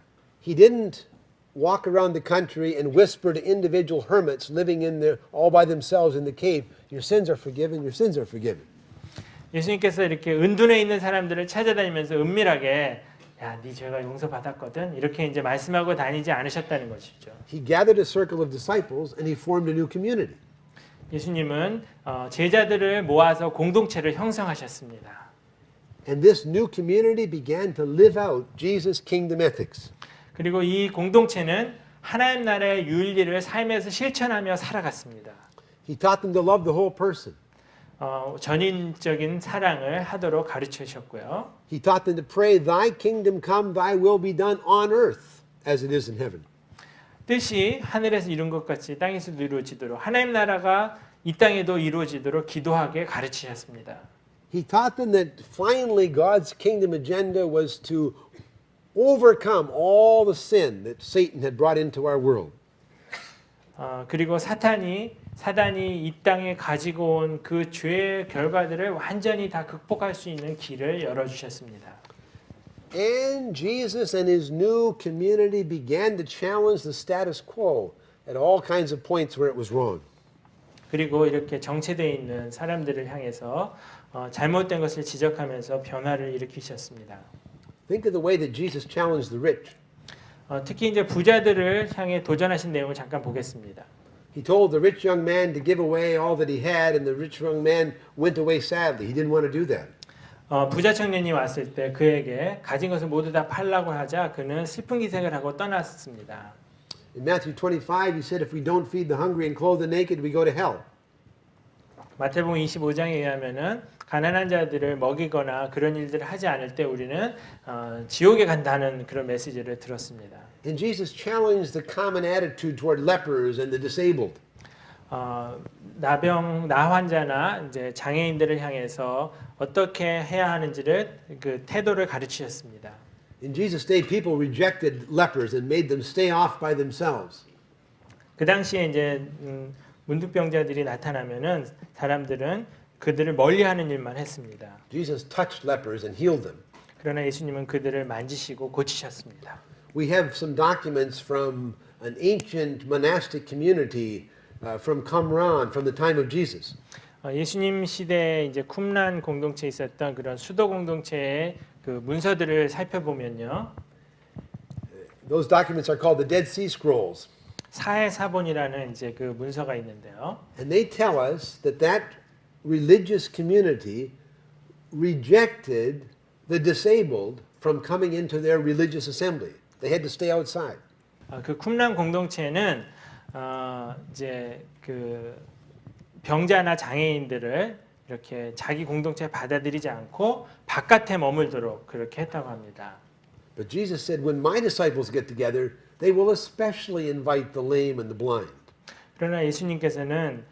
He didn't walk around the country and whisper to individual hermits living in there all by themselves in the cave, your sins are forgiven, your sins are forgiven. 예수님께서 이렇게 은둔에 있는 사람들을 찾아다니면서 은밀하게 야, 네 죄가 용서받았거든. 이렇게 이제 말씀하고 다니지 않으셨다는 것이죠. He gathered a circle of disciples and he formed a new community. 예수님은 제자들을 모아서 공동체를 형성하셨습니다. And this new community began to live out Jesus' kingdom ethics. 그리고 이 공동체는 하나님 나라의 윤리를 삶에서 실천하며 살아갔습니다. He taught them to love the whole person. 전인적인 사랑을 하도록 가르쳐 주셨고요. He taught them to pray, thy kingdom come, thy will be done on earth as it is in heaven. 뜻이 하늘에서 이룬 것 같이 땅에서도 이루어지도록 하나님 나라가 이 땅에도 이루어지도록 기도하게 가르치셨습니다. He taught them that finally God's kingdom agenda was to overcome all the sin that Satan had brought into our world. 그리고 사단이 이 땅에 가지고 온 그 죄의 결과들을 완전히 다 극복할 수 있는 길을 열어주셨습니다. And Jesus and his new community began to challenge the status quo at all kinds of points where it was wrong. 그리고 이렇게 정체되어 있는 사람들을 향해서 잘못된 것을 지적하면서 변화를 일으키셨습니다. Think of the way that Jesus challenged the rich. 특히 이제 부자들을 향해 도전하신 내용을 잠깐 보겠습니다. He told the rich young man to give away all that he had, and the rich young man went away sadly. He didn't want to do that. 부자 청년이 왔을 때 그에게 가진 것을 모두 다 팔라고 하자 그는 슬픈 기색을 하고 떠났습니다. In Matthew 25, he said, if we don't feed the hungry and clothe the naked, we go to hell. 마태복음 25장에 의하면은 가난한 자들을 먹이거나 그런 일들을 하지 않을 때 우리는 지옥에 간다는 그런 메시지를 들었습니다. And Jesus challenged the common attitude toward lepers and the disabled. 나 환자나 이제 장애인들을 향해서 어떻게 해야 하는지를 그 태도를 가르치셨습니다. In Jesus' day, people rejected lepers and made them stay off by themselves. 그 당시에 이제 문둥병자들이 나타나면은 사람들은 그들을 멀리하는 일만 했습니다. Jesus touched lepers and healed them. 그러나 예수님은 그들을 만지시고 고치셨습니다. We have some documents from an ancient monastic community from Qumran, from the time of Jesus. 예수님 시대에 이제 쿰란 공동체에 있었던 그런 수도 공동체의 그 문서들을 살펴보면요. Those documents are called the Dead Sea Scrolls. 사해사본이라는 이제 그 문서가 있는데요. And they tell us that that religious community rejected the disabled from coming into their religious assembly. They had to stay outside. 그 쿰란 공동체는 이제 그 병자나 장애인들을 이렇게 자기 공동체에 받아들이지 않고 바깥에 머물도록 그렇게 했다고 합니다. But Jesus said, when my disciples get together, they will especially invite the lame and the blind. 그러나 예수님께서는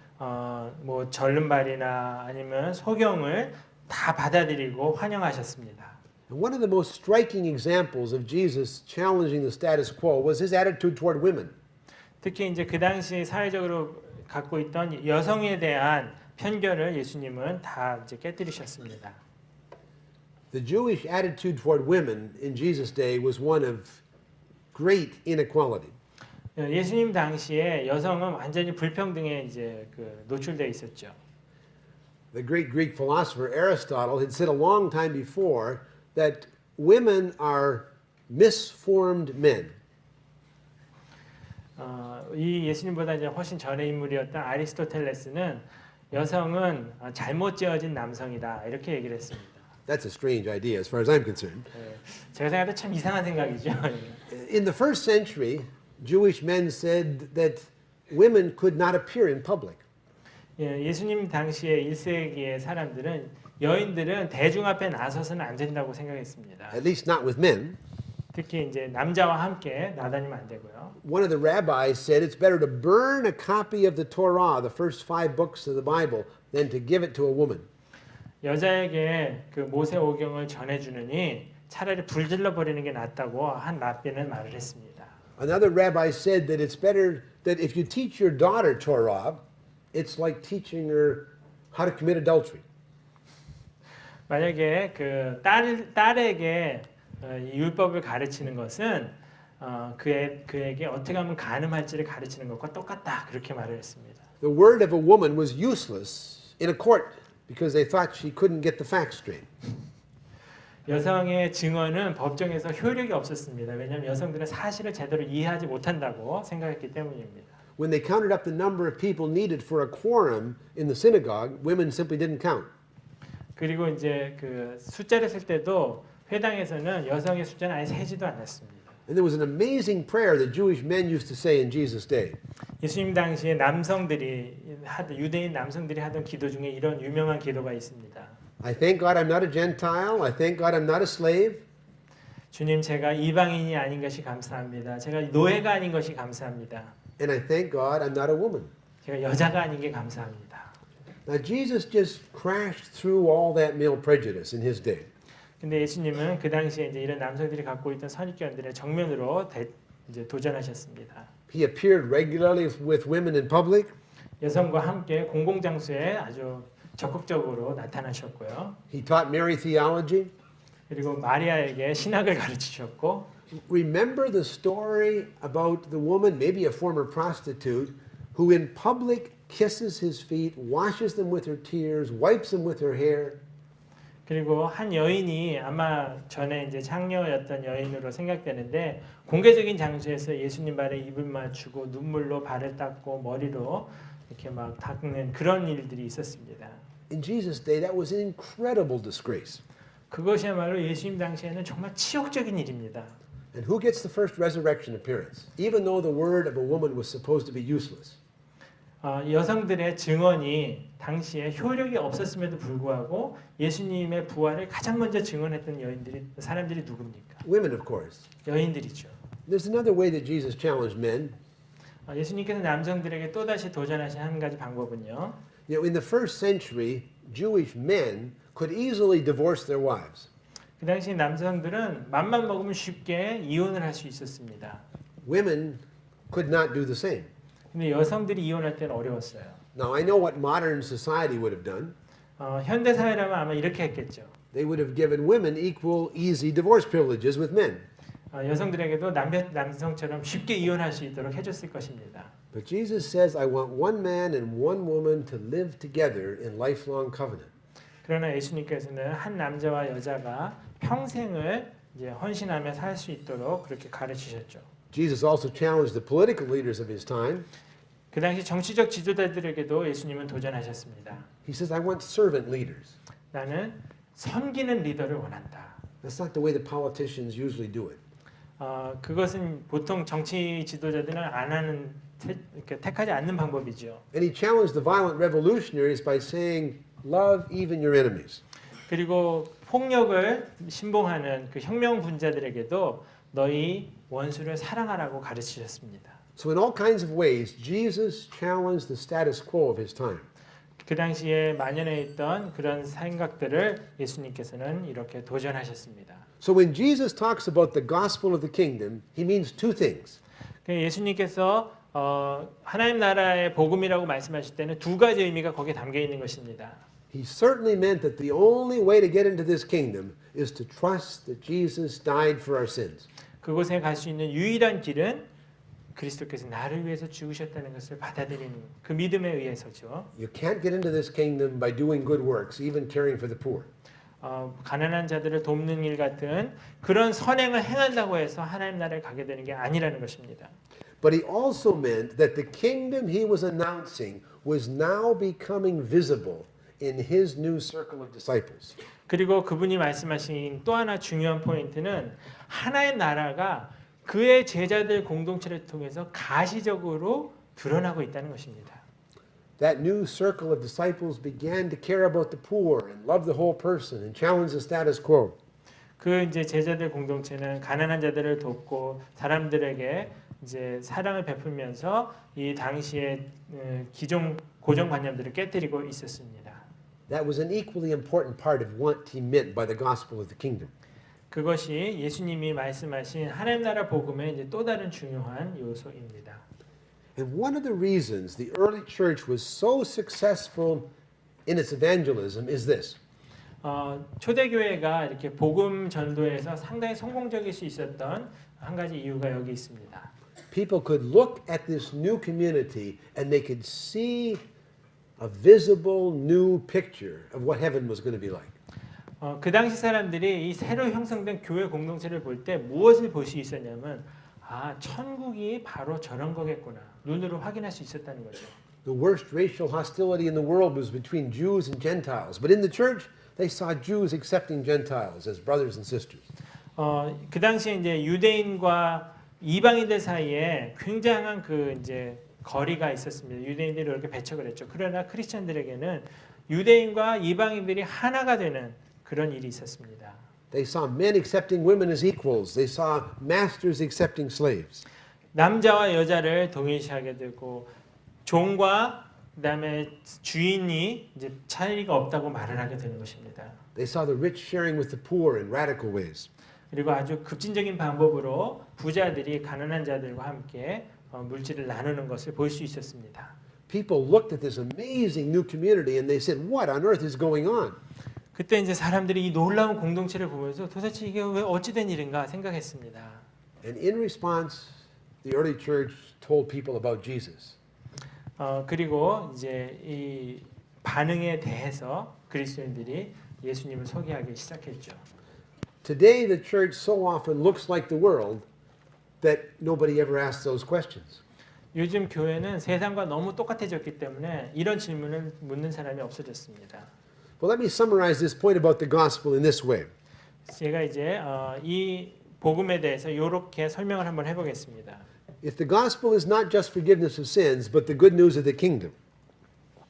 뭐 절름발이나 아니면 소경을 다 받아들이고 환영하셨습니다. And one of the most striking examples of Jesus challenging the status quo was his attitude toward women. 특히 이제 그 당시 사회적으로 갖고 있던 여성에 대한 편견을 예수님은 다 이제 깨뜨리셨습니다. The Jewish attitude toward women in Jesus' day was one of great inequality. 예수님 당시에 여성은 완전히 불평등에 이제 그 노출되어 있었죠. The great Greek philosopher Aristotle had said a long time before that women are misformed men. 이 예수님보다 이제 훨씬 전의 인물이었던 아리스토텔레스는 여성은 잘못 지어진 남성이다 이렇게 얘기를 했습니다. That's a strange idea as far as I'm concerned. 제가 생각해도 참 이상한 생각이죠. In the first century, Jewish men said that women could not appear in public. 예수님 당시에 1세기의 사람들은 여인들은 대중 앞에 나서서는 안 된다고 생각했습니다. At least not with men. 특히 이제 남자와 함께 나다니면 안 되고요. One of the rabbis said it's better to burn a copy of the Torah, the first 5 books of the Bible, than to give it to a woman. 여자에게 그 모세 오경을 전해주느니 차라리 불질러 버리는 게 낫다고 한 랍비는 말을 했습니다. Another rabbi said that it's better that if you teach your daughter Torah, it's like teaching her how to commit adultery. 만약에 그 딸에게 율법을 가르치는 것은 그에게 어떻게 하면 간음할지를 가르치는 것과 똑같다 그렇게 말을 했습니다. The word of a woman was useless in a court because they thought she couldn't get the facts straight. 여성의 증언은 법정에서 효력이 없었습니다. 왜냐하면 여성들은 사실을 제대로 이해하지 못한다고 생각했기 때문입니다. When they counted up the number of people needed for a quorum in the synagogue, women simply didn't count. 그리고 이제 그 숫자를 쓸 때도 회당에서는 여성의 숫자는 아예 세지도 않았습니다. And there was an amazing prayer that Jewish men used to say in Jesus' day. 예수님 당시에 유대인 남성들이 하던 기도 중에 이런 유명한 기도가 있습니다. I thank God I'm not a Gentile. I thank God I'm not a slave. 주님, 제가 이방인이 아닌 것이 감사합니다. 제가 노예가 아닌 것이 감사합니다. And I thank God I'm not a woman. 제가 여자가 아닌 게 감사합니다. Now Jesus just crashed through all that male prejudice in his day. 근데 예수님은 그 당시에 이제 이런 남성들이 갖고 있던 선입견들의 정면으로 이제 도전하셨습니다. He appeared regularly with women in public. 여성과 함께 공공장소에 아주 적극적으로 나타나셨고요. He taught Mary theology. 그리고 마리아에게 신학을 가르치셨고. Remember the story about the woman, maybe a former prostitute, who in public kisses his feet, washes them with her tears, wipes them with her hair. 그리고 한 여인이 아마 전에 이제 창녀였던 여인으로 생각되는데 공개적인 장소에서 예수님 발에 입을 맞추고 눈물로 발을 닦고 머리로 이렇게 막 닦는 그런 일들이 있었습니다. In Jesus' day, that was an incredible disgrace. 그것이야말로 예수님 당시에는 정말 치욕적인 일입니다. And who gets the first resurrection appearance? Even though the word of a woman was supposed to be useless. 여성들의 증언이 당시에 효력이 없었음에도 불구하고 예수님의 부활을 가장 먼저 증언했던 사람들이 누굽니까? Women, of course. 여인들이죠. There's another way that Jesus challenged men. 예수님께서 남성들에게 또다시 도전하신 한 가지 방법은요. You know, in the first century, Jewish men could easily divorce their wives. 그 당시 남성들은 맘만 먹으면 쉽게 이혼을 할 수 있었습니다. Women could not do the same. 근데 여성들이 이혼할 때는 어려웠어요. Now, I know what modern society would have done. 현대 사회라면 아마 이렇게 했겠죠. They would have given women equal, easy divorce privileges with men. 여성들에게도 남성처럼 쉽게 이혼할 수 있도록 해줬을 것입니다. But Jesus says, I want one man and one woman to live together in lifelong covenant. 그러나 예수님께서는 한 남자와 여자가 평생을 이제 헌신하며 살 수 있도록 그렇게 가르치셨죠. Jesus also challenged the political leaders of his time. 그 당시 정치적 지도자들에게도 예수님은 도전하셨습니다. He says, I want servant leaders. 나는 섬기는 리더를 원한다. That's not the way the politicians usually do it. 그것은 보통 정치 지도자들은 안 하는 택하지 않는 방법이죠. And he challenged the violent revolutionaries by saying, love even your enemies. 그리고 폭력을 신봉하는 그 혁명 분자들에게도 너희 원수를 사랑하라고 가르치셨습니다. So in all kinds of ways, Jesus challenged the status quo of his time. 그 당시에 만연해 있던 그런 생각들을 예수님께서는 이렇게 도전하셨습니다. So when Jesus talks about the gospel of the kingdom, he means two things. 예수님께서 하나님 나라의 복음이라고 말씀하실 때는 두 가지 의미가 거기에 담겨 있는 것입니다. He certainly meant that the only way to get into this kingdom is to trust that Jesus died for our sins. 그곳에 갈 수 있는 유일한 길은 그리스도께서 나를 위해서 죽으셨다는 것을 받아들이는 그 믿음에 의해서죠. You can't get into this kingdom by doing good works, even caring for the poor. 가난한 자들을 돕는 일 같은 그런 선행을 행한다고 해서 하나님 나라에 가게 되는 게 아니라는 것입니다. But he also meant that the kingdom he was announcing was now becoming visible in his new circle of disciples. 그리고 그분이 말씀하신 또 하나 중요한 포인트는 하나의 나라가 그의 제자들 공동체를 통해서 가시적으로 드러나고 있다는 것입니다. That new circle of disciples began to care about the poor and love the whole person and challenge the status quo. 그 이제 제자들 공동체는 가난한 자들을 돕고 사람들에게 이제 사랑을 베풀면서 이 당시의 기존 고정관념들을 깨뜨리고 있었습니다. That was an equally important part of what he meant by the gospel of the kingdom. 그것이 예수님이 말씀하신 하나님 나라 복음의 이제 또 다른 중요한 요소입니다. And one of the reasons the early church was so successful in its evangelism is this. 초대교회가 이렇게 복음 전도에서 상당히 성공적일 수 있었던 한 가지 이유가 여기 있습니다. People could look at this new community and they could see a visible new picture of what heaven was going to be like. 그 당시 사람들이 이 새로 형성된 교회 공동체를 볼 때 무엇을 볼 수 있었냐면 천국이 바로 저런 거겠구나. 눈으로 확인할 수 있었다는 거죠. The worst racial hostility in the world was between Jews and Gentiles, but in the church they saw Jews accepting Gentiles as brothers and sisters. 그 당시에 이제 유대인과 이방인들 사이에 굉장한 그 이제 거리가 있었습니다. 유대인들이 이렇게 배척을 했죠. 그러나 크리스천들에게는 유대인과 이방인들이 하나가 되는 그런 일이 있었습니다. They saw men accepting women as equals. They saw masters accepting slaves. 남자와 여자를 동일시하게 되고 종과 그다음에 주인이 이제 차이가 없다고 말을 하게 되는 것입니다. They saw the rich sharing with the poor in radical ways. 그리고 아주 급진적인 방법으로 부자들이 가난한 자들과 함께 물질을 나누는 것을 볼 수 있었습니다. People looked at this amazing new community and they said, "What on earth is going on?" 그때 이제 사람들이 이 놀라운 공동체를 보면서 도대체 이게 왜 어찌된 일인가 생각했습니다. And in response, the early church told people about Jesus. 그리고 이제 이 반응에 대해서 그리스도인들이 예수님을 소개하기 시작했죠. Today, the church so often looks like the world that nobody ever asks those questions. 요즘 교회는 세상과 너무 똑같아졌기 때문에 이런 질문을 묻는 사람이 없어졌습니다. Well, let me summarize this point about the gospel in this way. 제가 이제 이 복음에 대해서 이렇게 설명을 한번 해보겠습니다. If the gospel is not just forgiveness of sins, but the good news of the kingdom,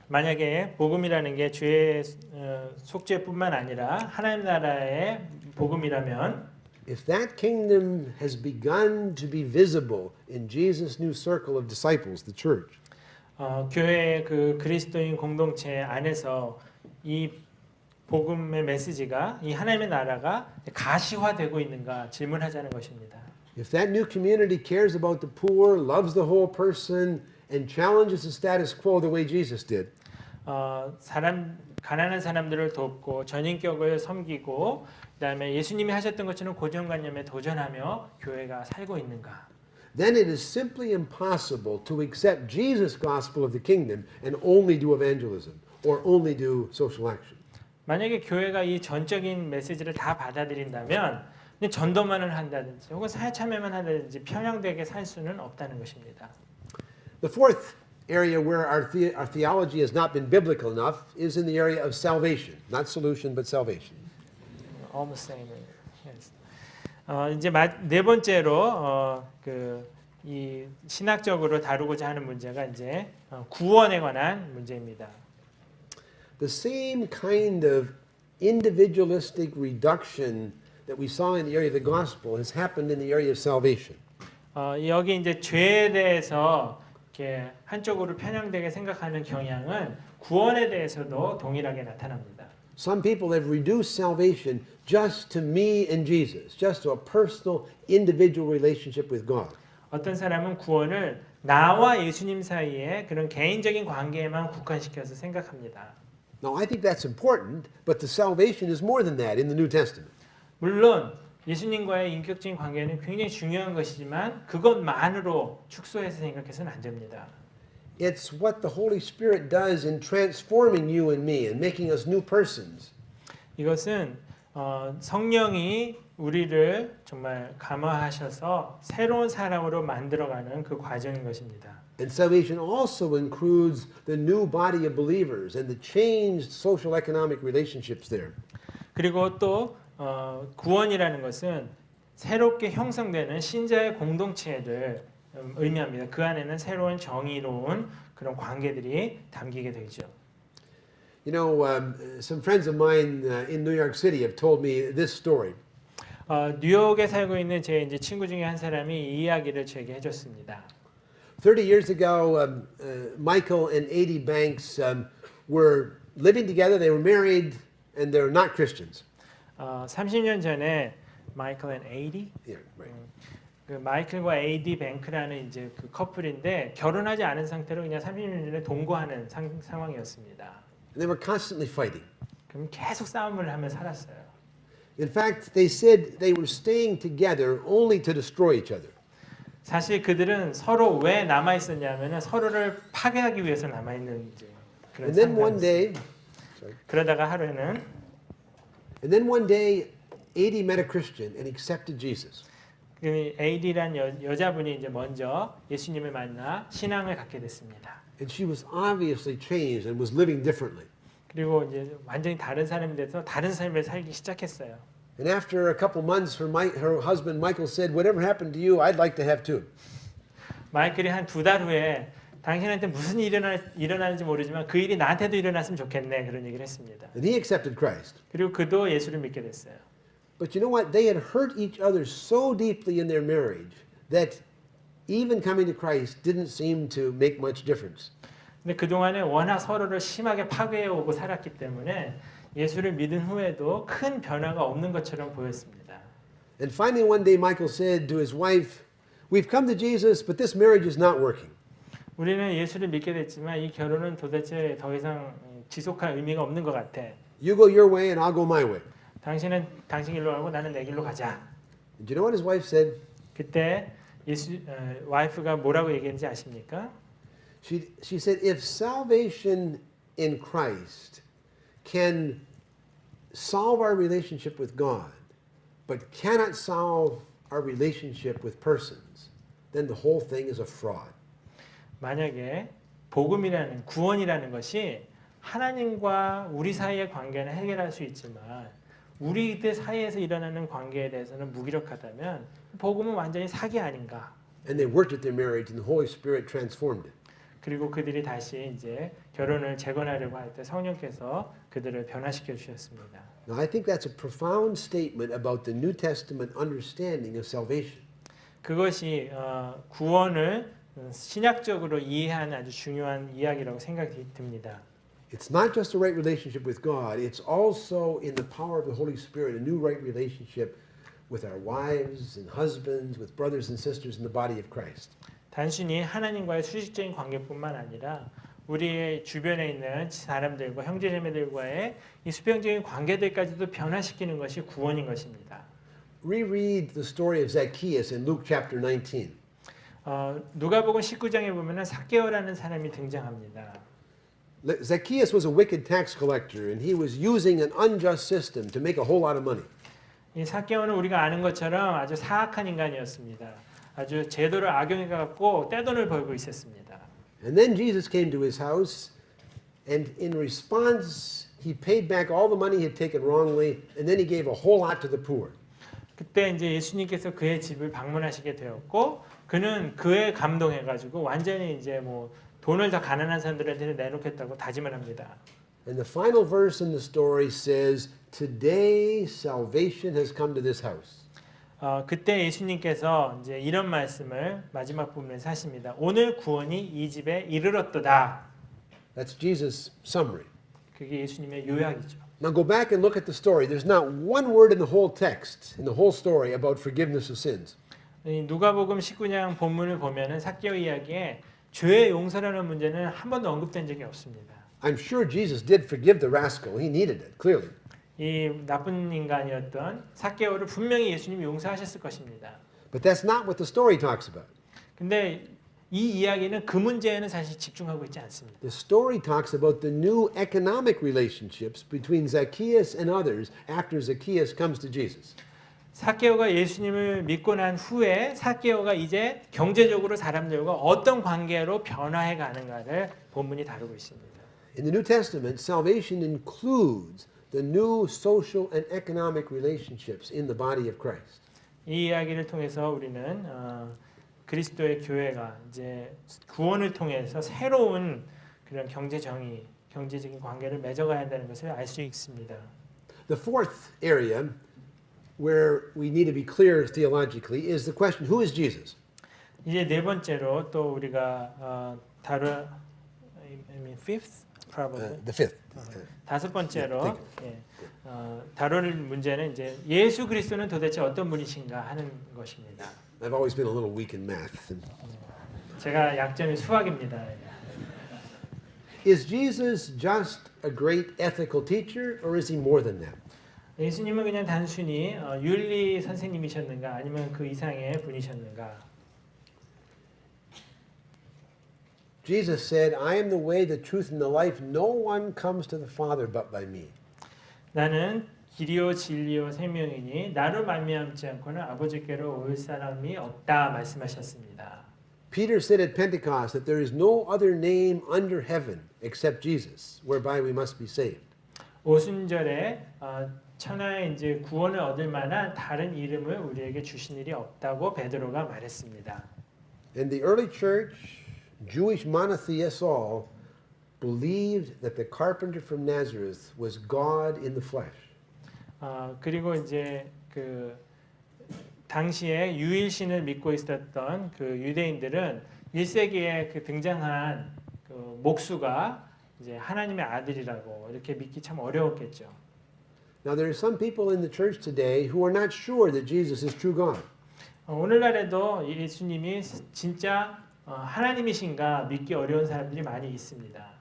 만약에 복음이라는 게 죄의 속죄뿐만 아니라 하나님 나라의 복음이라면 if that kingdom has begun to be visible in Jesus' new circle of disciples, the church, 교회의 그 그리스도인 공동체 안에서 이 복음의 메시지가 이 하나님의 나라가 가시화되고 있는가 질문하자는 것입니다. if that new community cares about the poor, loves the whole person, and challenges the status quo the way Jesus did, 가난한 사람들을 돕고 전인격을 섬기고 그다음에 예수님이 하셨던 것처럼 고정관념에 도전하며 교회가 살고 있는가? then it is simply impossible to accept Jesus' gospel of the kingdom and only do evangelism or only do social action. 만약에 교회가 이 전적인 메시지를 다 받아들인다면 그냥 전도만을 한다든지 혹은 사회 참여만 한다든지 편향되게 살 수는 없다는 것입니다. The fourth area where our theology has not been biblical enough is in the area of salvation. Not solution, but salvation. Almost same. Yes. 이제 네 번째로 이 신학적으로 다루고자 하는 문제가 이제 구원에 관한 문제입니다. The same kind of individualistic reduction that we saw in the area of the gospel has happened in the area of salvation. 여기 이제 죄에 대해서 이렇게 한쪽으로 편향되게 생각하는 경향은 구원에 대해서도 동일하게 나타납니다. Some people have reduced salvation just to me and Jesus, just to a personal, individual relationship with God. 어떤 사람은 구원을 나와 예수님 사이에 그런 개인적인 관계에만 국한시켜서 생각합니다. Now, I think that's important, but the salvation is more than that in the New Testament. 물론 예수님과의 인격적인 관계는 굉장히 중요한 것이지만 그것만으로 축소해서 생각해서는 안 됩니다. It's what the Holy Spirit does in transforming you and me and making us new persons. 이것은 성령이 우리를 정말 감화하셔서 새로운 사람으로 만들어가는 그 과정인 것입니다. And salvation also includes the new body of believers and the changed social economic relationships there. 그리고 또 구원이라는 것은 새롭게 형성되는 신자의 공동체를 의미합니다. 그 안에는 새로운 정의로운 그런 관계들이 담기게 되죠. You know, some friends of mine in New York City have told me this story. 뉴욕에 살고 있는 제 이제 친구 중에 한 사람이 이 이야기를 제게 해줬습니다. 30 years ago, Michael and Adie Banks were living together. They were married, and they're not Christians. 30년 전에 마이클 앤 에이디, Yeah, right. 그 마이클과 에이디 뱅크라는 이제 그 커플인데 결혼하지 않은 상태로 그냥 30년 전에 동거하는 상황이었습니다. And they were constantly fighting. 그럼 계속 싸움을 하며 살았어요. In fact, they said they were staying together only to destroy each other. 사실 그들은 서로 왜 남아 있었냐면은 서로를 파괴하기 위해서 남아 있는 이제 그런 And then one 상황이었어요. day, 그러다가 하루에는 Adie met a Christian and accepted Jesus. 그 에이디란 여자분이 이제 먼저 예수님을 만나 신앙을 갖게 됐습니다. And she was obviously changed and was living differently. 그리고 이제 완전히 다른 사람이 돼서 다른 삶을 살기 시작했어요. And after a couple months, her husband Michael said, "Whatever happened to you, I'd like to have too." 마이클이 한 2달 후에 당신한테 무슨 일이 일어나는지 모르지만 그 일이 나한테도 일어났으면 좋겠네 그런 얘기를 했습니다. And he accepted Christ. 그리고 그도 예수를 믿게 됐어요. But you know what? They had hurt each other so deeply in their marriage that even coming to Christ didn't seem to make much difference. 근데 그동안에 워낙 서로를 심하게 파괴해 오고 살았기 때문에 예수를 믿은 후에도 큰 변화가 없는 것처럼 보였습니다. And finally one day Michael said to his wife, "We've come to Jesus, but this marriage is not working." 우리는 예수를 믿게 됐지만 이 결혼은 도대체 더 이상 지속할 의미가 없는 것 같아. You go your way and I'll go my way. 당신은 당신 길로 가고 나는 내 길로 가자. And do you know what his wife said? 그때 와이프가 뭐라고 얘기했는지 아십니까? She said, if salvation in Christ can solve our relationship with God, but cannot solve our relationship with persons, then the whole thing is a fraud. 만약에 복음이라는 구원이라는 것이 하나님과 우리 사이의 관계는 해결할 수 있지만 우리들 사이에서 일어나는 관계에 대해서는 무기력하다면 복음은 완전히 사기 아닌가. And they worked at their marriage, and the Holy Spirit transformed it. 그리고 그들이 다시 이제 결혼을 재건하려고 할 때 성령께서 그들을 변화시켜 주셨습니다. Now, I think that's a profound statement about the New Testament understanding of salvation. 그것이 구원을 신약적으로 이해하는 아주 중요한 이야기라고 생각이 듭니다. It's not just a right relationship with God, it's also in the power of the Holy Spirit, a new right relationship with our wives and husbands, with brothers and sisters in the body of Christ. 단순히 하나님과의 수직적인 관계뿐만 아니라 우리의 주변에 있는 사람들과 형제자매들과의 이 수평적인 관계들까지도 변화시키는 것이 구원인 것입니다. Reread the story of Zacchaeus in Luke chapter 19. 누가복음 19장에 보면은 삭개오라는 사람이 등장합니다. Zacchaeus was a wicked tax collector, and he was using an unjust system to make a whole lot of money. 이 삭개오는 우리가 아는 것처럼 아주 사악한 인간이었습니다. 아주 제도를 악용해 갖고 떼돈을 벌고 있었습니다. And then Jesus came to his house, and in response, he paid back all the money he had taken wrongly, and then he gave a whole lot to the poor. 그때 이제 예수님께서 그의 집을 방문하시게 되었고 그는 그에 감동해 가지고 완전히 이제 뭐 돈을 더 가난한 사람들한테 내놓겠다고 다짐을 합니다. And the final verse in the story says, "Today salvation has come to this house." 그때 예수님께서 이제 이런 말씀을 마지막 부분에서 하십니다. 오늘 구원이 이 집에 이르렀도다. That's Jesus' summary. 그게 예수님의 요약이죠. Now go back and look at the story. There's not one word in the whole text, in the whole story, about forgiveness of sins. 누가복음 19장 본문을 보면은 삭개오 이야기에 죄의 용서라는 문제는 한 번도 언급된 적이 없습니다. I'm sure Jesus did forgive the rascal. He needed it, clearly. 이 나쁜 인간이었던 삭개오를 분명히 예수님이 용서하셨을 것입니다. But that's not what the story talks about. 근데 이 이야기는 그 문제에는 사실 집중하고 있지 않습니다. The story talks about the new economic relationships between Zacchaeus and others after Zacchaeus comes to Jesus. 삭개오가 예수님을 믿고 난 후에 삭개오가 이제 경제적으로 사람들과 어떤 관계로 변화해 가는가를 본문이 다루고 있습니다. In the New Testament, salvation includes the new social and economic relationships in the body of Christ. 이 이야기를 통해서 우리는 그리스도의 교회가 이제 구원을 통해서 새로운 그런 경제 정의, 경제적인 관계를 맺어가야 한다는 것을 알 수 있습니다. The fourth area where we need to be clear theologically is the question, who is Jesus? 이제 네 번째로 또 우리가 I mean fifth probably The fifth. 다섯 번째로 다룰 문제는 이제 예수 그리스도는 도대체 어떤 분이신가 하는 것입니다. I've always been a little weak in math. 제가 약점이 수학입니다. Is Jesus just a great ethical teacher, or is he more than that? 예수님은 그냥 단순히 윤리 선생님이셨는가 아니면 그 이상의 분이셨는가? Jesus said, I am the way, the truth, and the life. No one comes to the Father but by me. 나는 길이요 진리요 생명이니 나로 말미암지 않고는 아버지께로 올 사람이 없다 말씀하셨습니다. Peter said at Pentecost that there is no other name under heaven except Jesus, whereby we must be saved. 오순절에 천하에 이제 구원을 얻을 만한 다른 이름을 우리에게 주신 일이 없다고 베드로가 말했습니다. And the early church, Jewish monotheists all, believed that the carpenter from Nazareth was God in the flesh. 그리고 이제 그 당시에 유일신을 믿고 있었던 그 유대인들은 1세기에 그 등장한 그 목수가 이제 하나님의 아들이라고 이렇게 믿기 참 어려웠겠죠. Now there are some people in the church today who are not sure that Jesus is true God. 오늘날에도 예수님이 진짜 하나님이신가 믿기 어려운 사람들이 많이 있습니다.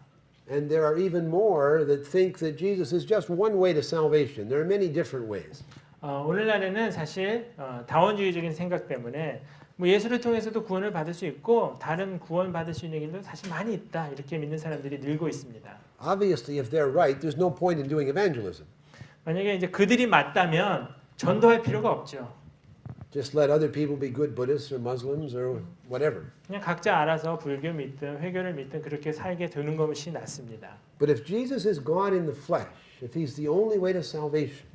And there are even more that think that Jesus is just one way to salvation. There are many different ways. 오늘날에는 사실 다원주의적인 생각 때문에 뭐 예수를 통해서도 구원을 받을 수 있고 다른 구원 받을 수 있는 길도 사실 많이 있다 이렇게 믿는 사람들이 늘고 있습니다. Obviously, if they're right, there's no point in doing evangelism. 만약에 이제 그들이 맞다면 전도할 필요가 없죠. Just let other people be good Buddhists or Muslims or whatever. 그냥 각자 알아서 불교 믿든 회교를 믿든 그렇게 살게 되는 것이 낫습니다. But if Jesus is God in the flesh, if he's the only way to salvation,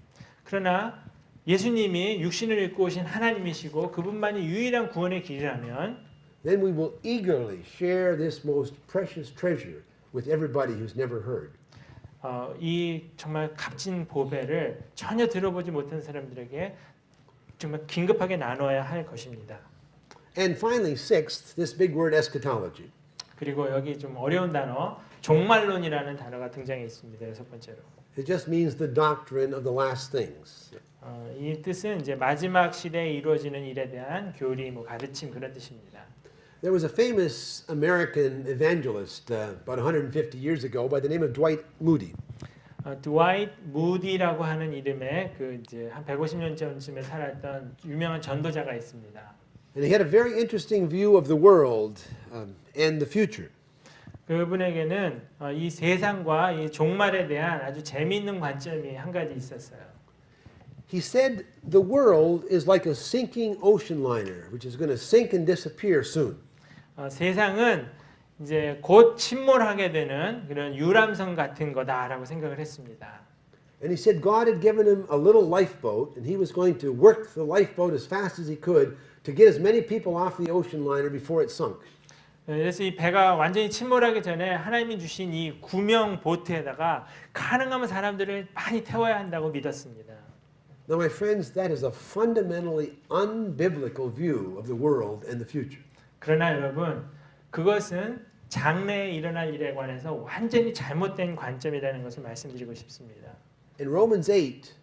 그러나 예수님이 육신을 입고 오신 하나님이시고 그분만이 유일한 구원의 길이라면 then we will eagerly share this most precious treasure with everybody who's never heard. 이 정말 값진 보배를 전혀 들어보지 못한 사람들에게 정말 긴급하게 나눠야 할 것입니다. And finally, sixth, this big word eschatology. 그리고 여기 좀 어려운 단어 종말론이라는 단어가 등장해 있습니다. 여섯 번째로. It just means the doctrine of the last things. 이 뜻은 이제 마지막 시대에 이루어지는 일에 대한 교리, 가르침 그런 뜻입니다. There was a famous American evangelist about 150 years ago by the name of Dwight Moody. 드와이트 무디라고 하는 이름의 그 이제 한 150년 전쯤에 살았던 유명한 전도자가 있습니다. And he had a very interesting view of the world and the future. 그분에게는 이 세상과 이 종말에 대한 아주 재미있는 관점이 한 가지 있었어요. He said the world is like a sinking ocean liner, which is going to sink and disappear soon. 세상은 이제 곧 침몰하게 되는 그런 유람선 같은 거다라고 생각을 했습니다. And he said God had given him a little lifeboat, and he was going to work the lifeboat as fast as he could to get as many people off the ocean liner before it sunk. 그래서 이 배가 완전히 침몰하기 전에 하나님이 주신 이 구명 보트에다가 가능하면 사람들을 많이 태워야 한다고 믿었습니다. Now, my friends, that is a fundamentally unbiblical view of the world and the future. 그러나 여러분, 그것은 장래에 일어날 일에 관해서 완전히 잘못된 관점이라는 것을 말씀드리고 싶습니다. In Romans 8,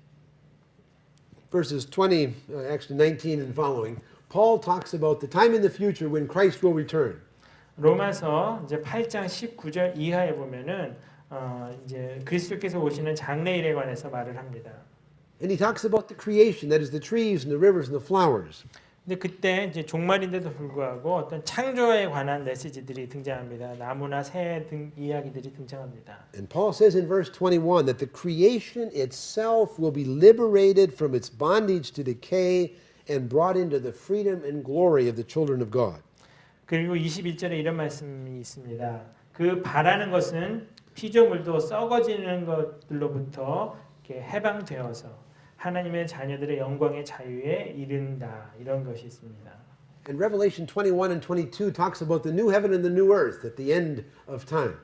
verses 20, actually 19 and following, Paul talks about the time in the future when Christ will return. 로마서 이제 8장 19절 이하에 보면은 이제 그리스도께서 오시는 장래일에 관해서 말을 합니다. And he talks about the creation, that is the trees and the rivers and the flowers. 근데 그때 이제 종말인데도 불구하고 어떤 창조에 관한 메시지들이 등장합니다. 나무나 새 등 이야기들이 등장합니다. And Paul says in verse 21 that the creation itself will be liberated from its bondage to decay and brought into the freedom and glory of the children of God. 그리고 21절에 이런 말씀이 있습니다. 그 바라는 것은 피조물도 썩어지는 것들로부터 이렇게 해방되어서 하나님의 자녀들의 영광의 자유에 이른다. 이런 것이 있습니다. And Revelation 21 and 22 talks about the new heaven and the new earth at the end of time.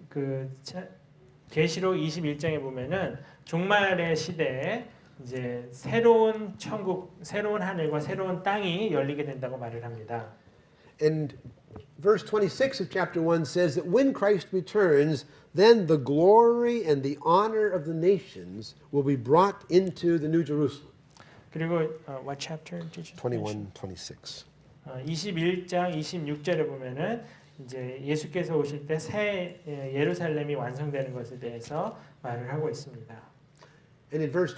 그 계시록 21장에 보면은 종말의 시대에 이제 새로운 천국, 새로운 하늘과 새로운 땅이 열리게 된다고 말을 합니다. And verse 26 of chapter 1 says that when Christ returns, then the glory and the honor of the nations will be brought into the New Jerusalem. 그리고 what chapter did you 21, 26. 21장 26절에 보면은 이제 예수께서 오실 때 새 예루살렘이 완성되는 것에 대해서 말을 하고 있습니다. And in verse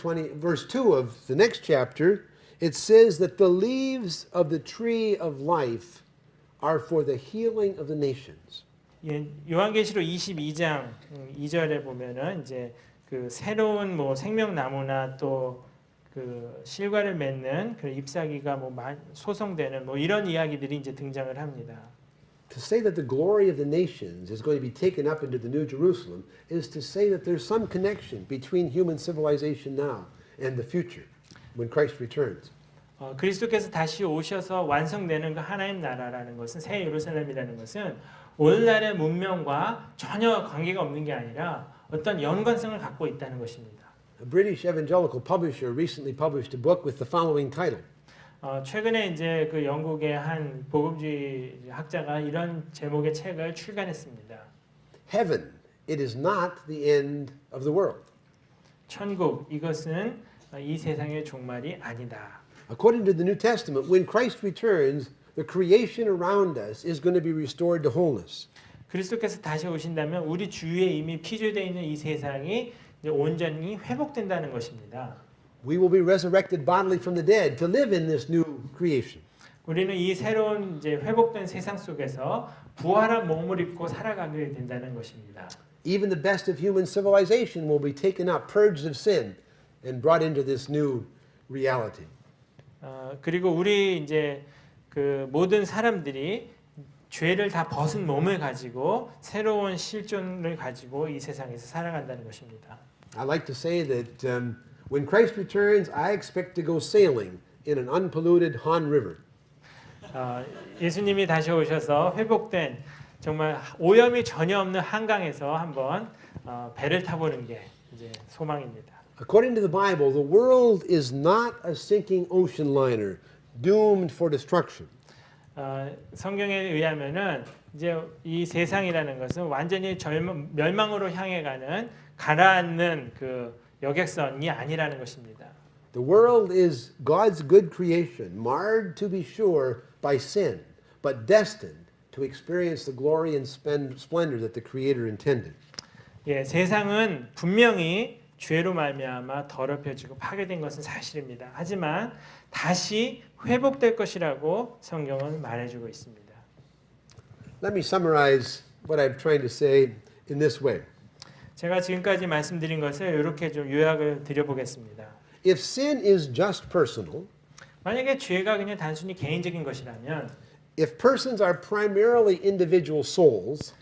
2 of the next chapter, it says that the leaves of the tree of life are for the healing of the nations. 요한계시록 22장 2절에 보면은 이제 그 새로운 생명나무나 또 그 실과를 맺는 그 잎사귀가 소성되는 이런 이야기들이 이제 등장을 합니다. To say that the glory of the nations is going to be taken up into the New Jerusalem is to say that there's some connection between human civilization now and the future when Christ returns. 그리스도께서 다시 오셔서 완성되는 그 하나님 나라라는 것은 새 예루살렘이라는 것은 오늘날의 문명과 전혀 관계가 없는 게 아니라 어떤 연관성을 갖고 있다는 것입니다. A British evangelical publisher recently published a book with the following title. 최근에 이제 그 영국의 한 복음주의 학자가 이런 제목의 책을 출간했습니다. Heaven, it is not the end of the world. 천국, 이것은 이 세상의 종말이 아니다. According to the New Testament, when Christ returns, the creation around us is going to be restored to wholeness. 그리스도께서 다시 오신다면 우리 주위에 이미 피조되어 있는 이 세상이 이제 온전히 회복된다는 것입니다. We will be resurrected bodily from the dead to live in this new creation. 우리는 이 새로운 이제 회복된 세상 속에서 부활한 몸을 입고 살아가게 된다는 것입니다. Even the best of human civilization will be taken up, purged of sin, and brought into this new reality. 그리고 우리 이제 그 모든 사람들이 죄를 다 벗은 몸을 가지고 새로운 실존을 가지고 이 세상에서 살아간다는 것입니다. I like to say that when Christ returns, I expect to go sailing in an unpolluted Han River. 예수님이 다시 오셔서 회복된 정말 오염이 전혀 없는 한강에서 한번 배를 타보는 게 이제 소망입니다. According to the Bible, the world is not a sinking ocean liner doomed for destruction. 성경에 의하면은 이제 이 세상이라는 것은 완전히 멸망으로 향해 가는 가라앉는 그 여객선이 아니라는 것입니다. The world is God's good creation, marred to be sure by sin, but destined to experience the glory and splendor that the Creator intended. 예, 세상은 분명히 죄로 말미암아 더럽혀지고 파괴된 것은 사실입니다. 하지만 다시 회복될 것이라고 성경은 말해주고 있습니다. Let me summarize what I'm trying to say in this way. 제가 지금까지 말씀드린 것을 이렇게 좀 요약을 드려보겠습니다. If sin is just personal, 만약에 죄가 그냥 단순히 개인적인 것이라면, if persons are primarily individual souls,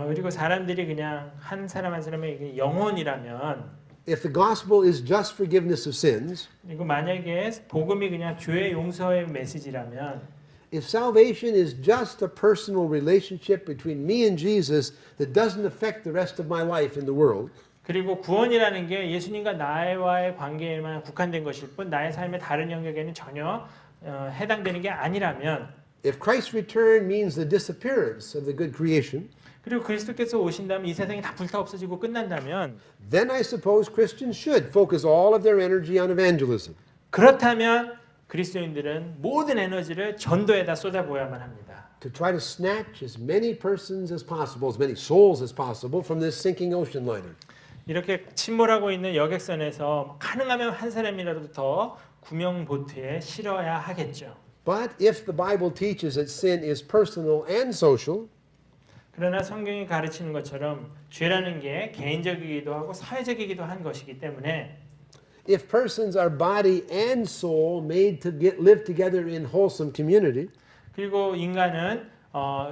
그리고 사람들이 그냥 한 사람 한 사람의 영혼이라면, if the gospel is just forgiveness of sins, 그리고 만약에 복음이 그냥 죄 용서의 메시지라면, if salvation is just a personal relationship between me and Jesus that doesn't affect the rest of my life in the world, 그리고 구원이라는 게 예수님과 나와의 관계에만 국한된 것일 뿐 나의 삶의 다른 영역에는 전혀 해당되는 게 아니라면, if Christ's return means the disappearance of the good creation, 그리고 그리스도께서 오신다면 이 세상이 다 불타 없어지고 끝난다면, then I suppose Christians should focus all of their energy on evangelism. 그렇다면 그리스도인들은 모든 에너지를 전도에다 쏟아부어야만 합니다. To try to snatch as many persons as possible, as many souls as possible from this sinking ocean liner. 이렇게 침몰하고 있는 여객선에서 가능하면 한 사람이라도 더 구명 보트에 실어야 하겠죠. But if the Bible teaches that sin is personal and social, 그러나 성경이 가르치는 것처럼 죄라는 게 개인적이기도 하고 사회적이기도 한 것이기 때문에, if persons are body and soul made to live together in wholesome community, 그리고 인간은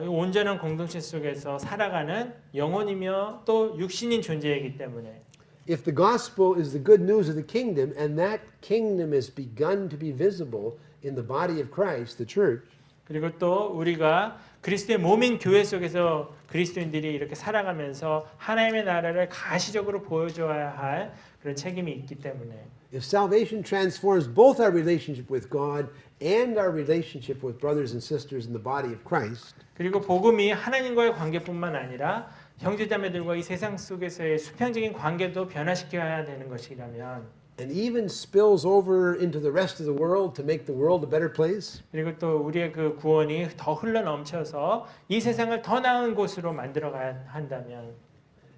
온전한 공동체 속에서 살아가는 영혼이며 또 육신인 존재이기 때문에, if the gospel is the good news of the kingdom and that kingdom has begun to be visible in the body of Christ, the church, 그리고 또 우리가 그리스도의 몸인 교회 속에서 그리스도인들이 이렇게 살아가면서 하나님의 나라를 가시적으로 보여줘야 할 그런 책임이 있기 때문에, if salvation transforms both our relationship with God and our relationship with brothers and sisters in the body of Christ, 그리고 복음이 하나님과의 관계뿐만 아니라 형제자매들과 이 세상 속에서의 수평적인 관계도 변화시켜야 되는 것이라면, and even spills over into the rest of the world to make the world a better place, 그리고 또 우리의 그 구원이 더 흘러 넘쳐서 이 세상을 더 나은 곳으로 만들어가야 한다면,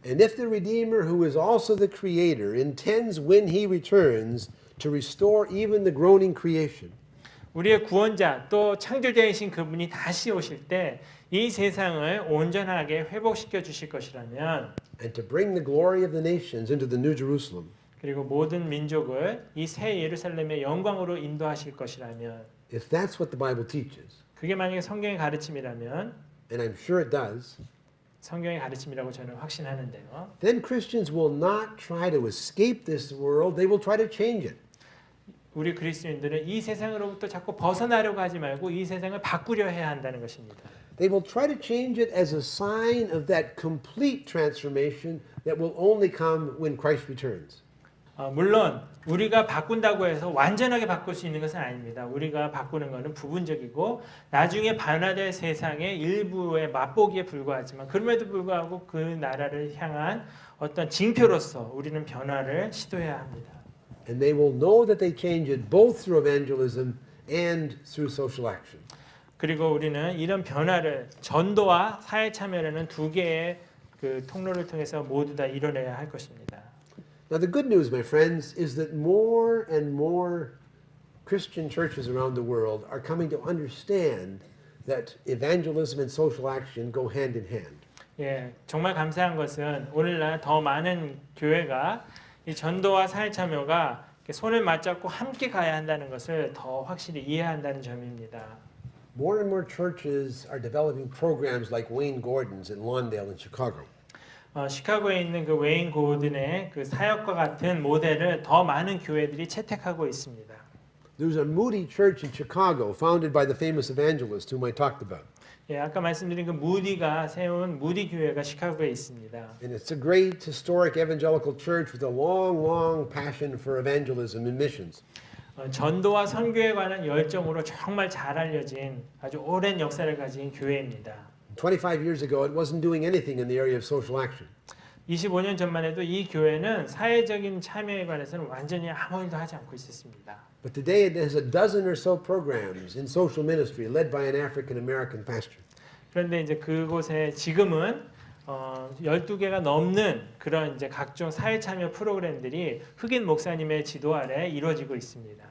and if the Redeemer, who is also the Creator, intends when He returns to restore even the groaning creation, 우리의 구원자 또 창조자이신 그분이 다시 오실 때 이 세상을 온전하게 회복시켜 주실 것이라면, and to bring the glory of the nations into the New Jerusalem, 그리고 모든 민족을 이 새 예루살렘의 영광으로 인도하실 것이라면, if that's what the Bible teaches, 그게 만약에 성경의 가르침이라면, and I'm sure it does, 성경의 가르침이라고 저는 확신하는데요. then Christians will not try to escape this world, they will try to change it. 우리 그리스도인들은 이 세상으로부터 자꾸 벗어나려고 하지 말고 이 세상을 바꾸려 해야 한다는 것입니다. They will try to change it as a sign of that complete transformation that will only come when Christ returns. 물론 우리가 바꾼다고 해서 완전하게 바꿀 수 있는 것은 아닙니다. 우리가 바꾸는 것은 부분적이고 나중에 변화될 세상의 일부의 맛보기에 불과하지만, 그럼에도 불구하고 그 나라를 향한 어떤 징표로서 우리는 변화를 시도해야 합니다. And they will know that they change it both through evangelism and through social action. 그리고 우리는 이런 변화를 전도와 사회 참여라는 두 개의 그 통로를 통해서 모두 다 이뤄내야 할 것입니다. Now the good news, my friends, is that more and more Christian churches around the world are coming to understand that evangelism and social action go hand in hand. 예, 정말 감사한 것은 오늘날 더 많은 교회가 이 전도와 사회 참여가 손을 맞잡고 함께 가야 한다는 것을 더 확실히 이해한다는 점입니다. More and more churches are developing programs like Wayne Gordon's in Lawndale in Chicago. 시카고에 있는 그 웨인 고든의 그 사역과 같은 모델을 더 많은 교회들이 채택하고 있습니다. There's a Moody Church in Chicago founded by the famous evangelist whom I talked about. 예, 아까 말씀드린 그 무디가 세운 무디 교회가 시카고에 있습니다. And it's a great historic evangelical church with a long, long passion for evangelism and missions. 전도와 선교에 관한 열정으로 정말 잘 알려진 아주 오랜 역사를 가진 교회입니다. 25 years ago, it wasn't doing anything in the area of social action. 25년 전만 해도 이 교회는 사회적인 참여에 관해서는 완전히 아무 일도 하지 않고 있었습니다. But today it has a dozen or so programs in social ministry led by an African American pastor. 그런데 이제 그곳에 지금은 12개가 넘는 그런 이제 각종 사회 참여 프로그램들이 흑인 목사님의 지도 아래 이루어지고 있습니다.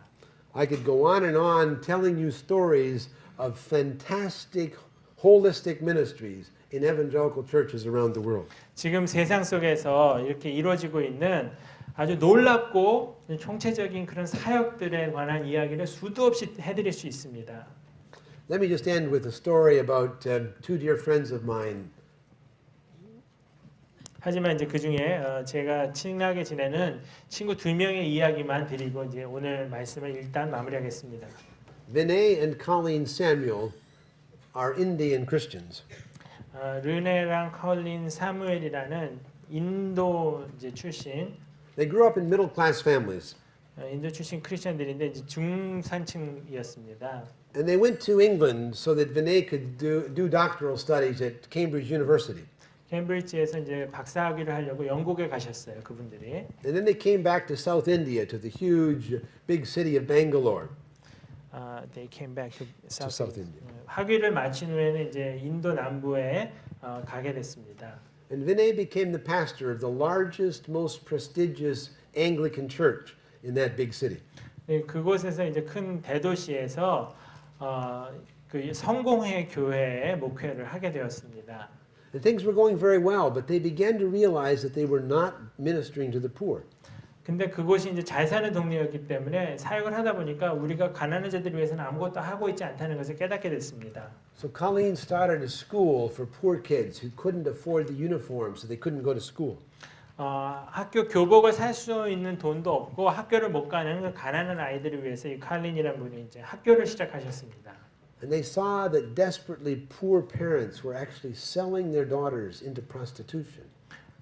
I could go on and on telling you stories of fantastic holistic ministries in evangelical churches around the world. 지금 세상 속에서 이렇게 이루어지고 있는 아주 놀랍고 총체적인 그런 사역들에 관한 이야기를 수도 없이 해드릴 수 있습니다. Let me just end with a story about two dear friends of mine. 하지만 이제 그 중에 제가 친하게 지내는 친구 2명의 이야기만 드리고 이제 오늘 말씀을 일단 마무리하겠습니다. Vinay and Colleen Samuel are Indian Christians. 르네랑 컬린 사무엘이라는 인도 이제 출신 They grew up in middle class families. 인도 출신 크리스천들인데 이제 중산층이었습니다. And they went to England so that Vinay could do doctoral studies at Cambridge University. 캠브리지에서 이제 박사학위를 하려고 영국에 가셨어요, 그분들이. And then they came back to South India to the huge big city of Bangalore. They came back to South India. 학위를 마친 후에는 이제 인도 남부에 가게 됐습니다. And Vinay became the pastor of the largest, most prestigious Anglican church in that big city. 그곳에서 이제 큰 대도시에서 그 성공회 교회의 목회를 하게 되었습니다. And things were going very well, but they began to realize that they were not ministering to the poor. 근데 그곳이 이제 잘 사는 동네였기 때문에 사역을 하다 보니까 우리가 가난한 자들을 위해서는 아무것도 하고 있지 않다는 것을 깨닫게 됐습니다. So Colleen started a school for poor kids who couldn't afford the uniform, so they couldn't go to school. 학교 교복을 살 수 있는 돈도 없고 학교를 못 가는 그 가난한 아이들을 위해서 이 칼린이라는 분이 이제 학교를 시작하셨습니다. And they saw that desperately poor parents were actually selling their daughters into prostitution.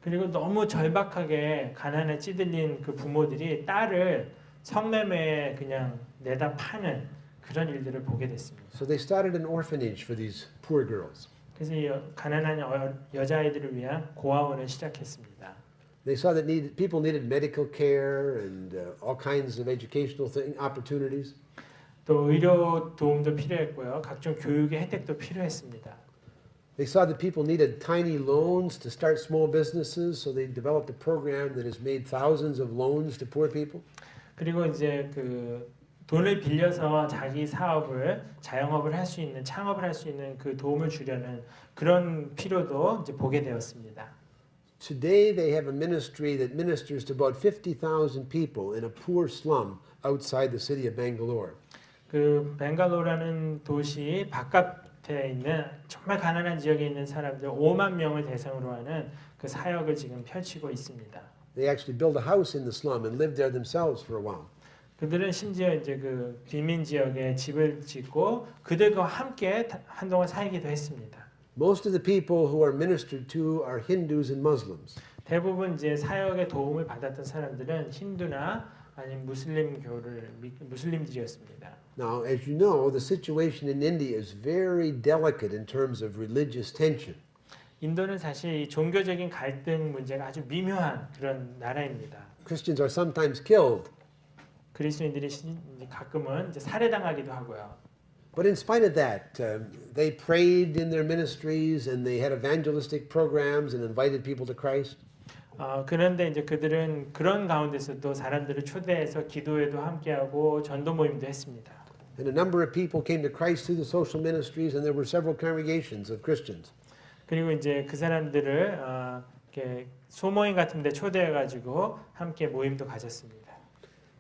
그리고 너무 절박하게 가난에 찌들린 그 부모들이 딸을 성매매에 그냥 내다 파는 그런 일들을 보게 됐습니다. So they started an orphanage for these poor girls. 그래서 이 가난한 여자아이들을 위한 고아원을 시작했습니다. They saw that people needed medical care and all kinds of educational opportunities. 또 의료 도움도 필요했고요. 각종 교육의 혜택도 필요했습니다. They saw that people needed tiny loans to start small businesses, so they developed a program that has made thousands of loans to poor people. 그리고 이제 그 돈을 빌려서 자기 사업을 자영업을 할 수 있는 창업을 할 수 있는 그 도움을 주려는 그런 필요도 이제 보게 되었습니다. Today they have a ministry that ministers to about 50,000 people in a poor slum outside the city of Bangalore. 그 벵갈로라는 도시 바깥에 있는 정말 가난한 지역에 있는 사람들 5만 명을 대상으로 하는 그 사역을 지금 펼치고 있습니다. They actually built a house in the slum and lived there themselves for a while. 그들은 심지어 이제 그 빈민 지역에 집을 짓고 그들과 함께 한동안 살기도 했습니다. Most of the people who are ministered to are Hindus and Muslims. 대부분 이제 사역의 도움을 받았던 사람들은 힌두나 아니면 무슬림들이었습니다. Now, as you know, the situation in India is very delicate in terms of religious tension. 인도는 사실 이 종교적인 갈등 문제가 아주 미묘한 그런 나라입니다. Christians are sometimes killed. 그리스도인들이 가끔은 이제 살해당하기도 하고요. But in spite of that, they prayed in their ministries and they had evangelistic programs and invited people to Christ. 그런데 이제 그들은 그런 가운데서도 사람들을 초대해서 기도회도 함께하고 전도 모임도 했습니다. And a number of people came to Christ through the social ministries, and there were several congregations of Christians. 그리고 이제 그 사람들을 이렇게 소모임 같은 데 초대해 가지고 함께 모임도 가졌습니다.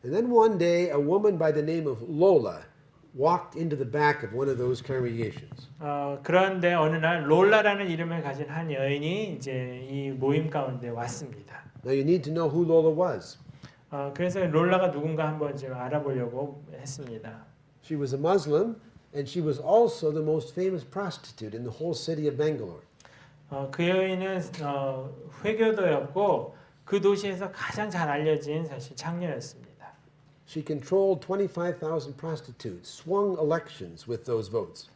And then one day, a woman by the name of Lola walked into the back of one of those congregations. 그런데 어느 날 롤라라는 이름을 가진 한 여인이 이제 이 모임 가운데 왔습니다. Now you need to know who Lola was. 그래서 롤라가 누군가 한번 좀 알아보려고 했습니다. She was a Muslim, and she was also the most famous prostitute in the whole city of Bangalore. 그 여인은 회교도였고 그 도시에서 가장 잘 알려진 사실 창녀였습니다. She controlled 25,000 prostitutes, swung elections with those votes.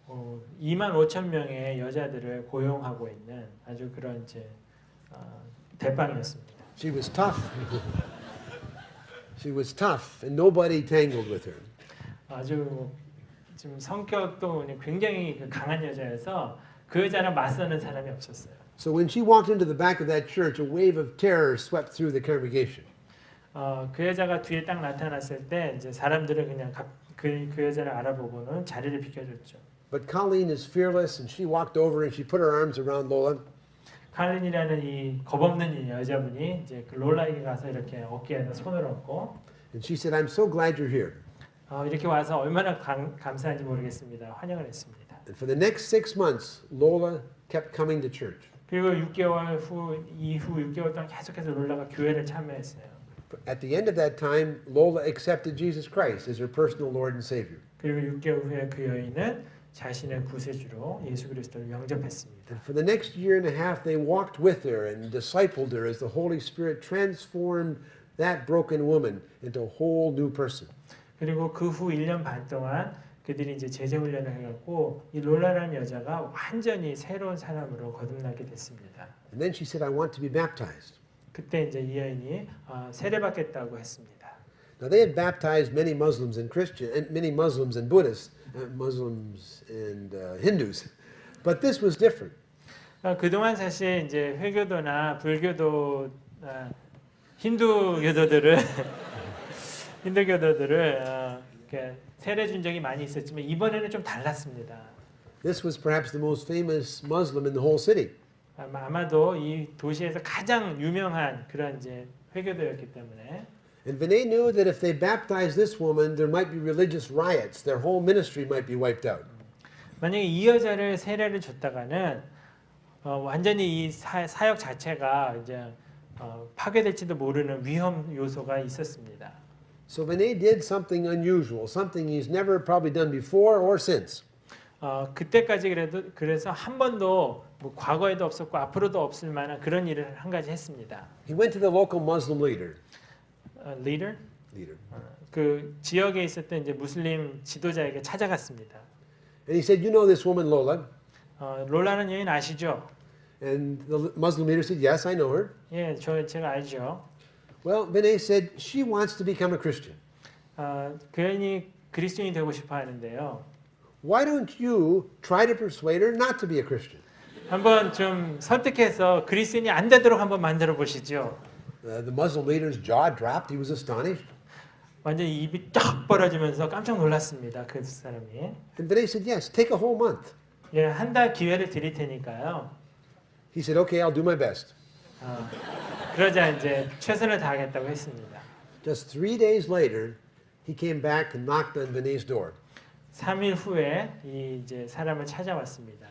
2만 5천 명의 여자들을 고용하고 있는 아주 그런 이제 대빵이었습니다. She was tough. She was tough, and nobody tangled with her. 아주 좀 성격도 굉장히 강한 여자여서 그 여자랑 맞서는 사람이 없었어요. So when she walked into the back of that church, a wave of terror swept through the congregation. 그 여자가 뒤에 딱 나타났을 때 이제 사람들은 그냥 그 여자를 알아보고는 자리를 비켜줬죠. But Colleen is fearless, and she walked over and she put her arms around Lola. 칼린이라는 이 겁없는 이 여자분이 이제 그 롤라에게 가서 이렇게 어깨에다 손을 얹고 And she said, I'm so glad you're here. 이렇게 와서 얼마나 감사한지 모르겠습니다. 환영을 했습니다. And for the next 6 months, Lola kept coming to church. 그리고 6개월 이후 6개월 동안 계속해서 롤라가 교회를 참여했어요. At the end of that time, Lola accepted Jesus Christ as her personal Lord and Savior. 그리고 6개월 후에 그 여인은 자신의 구세주로 예수 그리스도를 영접했습니다. And for the next year and a half, they walked with her and discipled her as the Holy Spirit transformed that broken woman into a whole new person. 그리고 그 후 1년 반 동안 그들이 이제 제자 훈련을 해갖고 이 롤라라는 여자가 완전히 새로운 사람으로 거듭나게 됐습니다. And then she said, I want to be baptized. 그때 이제 이 여인이 세례받겠다고 했습니다. Now they had baptized many Muslims and many Muslims and Buddhists, Muslims and Hindus, but this was different. 그동안 사실 이제 회교도나 불교도, 힌두교도들을 이렇게 세례 준 적이 많이 있었지만 이번에는 좀 달랐습니다. This was perhaps the most famous Muslim in the whole city. 아마도 이 도시에서 가장 유명한 그런 이제 회교도였기 때문에. And Vinay knew that if they baptized this woman, there might be religious riots. Their whole ministry might be wiped out. 만약에 이 여자를 세례를 줬다가는 완전히 이 사역 자체가 이제 파괴될지도 모르는 위험 요소가 있었습니다. So Vinay did something unusual, something he's never probably done before or since. 그때까지 그래서 한 번도 뭐 과거에도 없었고 앞으로도 없을 만한 그런 일을 한 가지 했습니다. He went to the local Muslim leader. Leader? 그 지역에 있었던 이제 무슬림 지도자에게 찾아갔습니다. And he said, "You know this woman Lola?" 롤라는 여인 아시죠? And the Muslim leader said, "Yes, I know her." 예, 제가 알죠. Well, Vinay said she wants to become a Christian. 그 여인이 그리스도인이 되고 싶어 하는데요. Why don't you try to persuade her not to be a Christian? 한번 좀 설득해서 그리스도인이 안 되도록 한번 만들어 보시죠. The Muslim leader's jaw dropped. He was astonished. 완전 입이 딱 벌어지면서 깜짝 놀랐습니다. 그 사람이. And Vinay said, "Yes, take a whole month." 예, 한 달 기회를 드릴 테니까요. He said, "Okay, I'll do my best." 그러자 이제 최선을 다하겠다고 했습니다. Just 3 days later, he came back and knocked on Vinay's door. 3일 후에 이 이제 사람을 찾아왔습니다.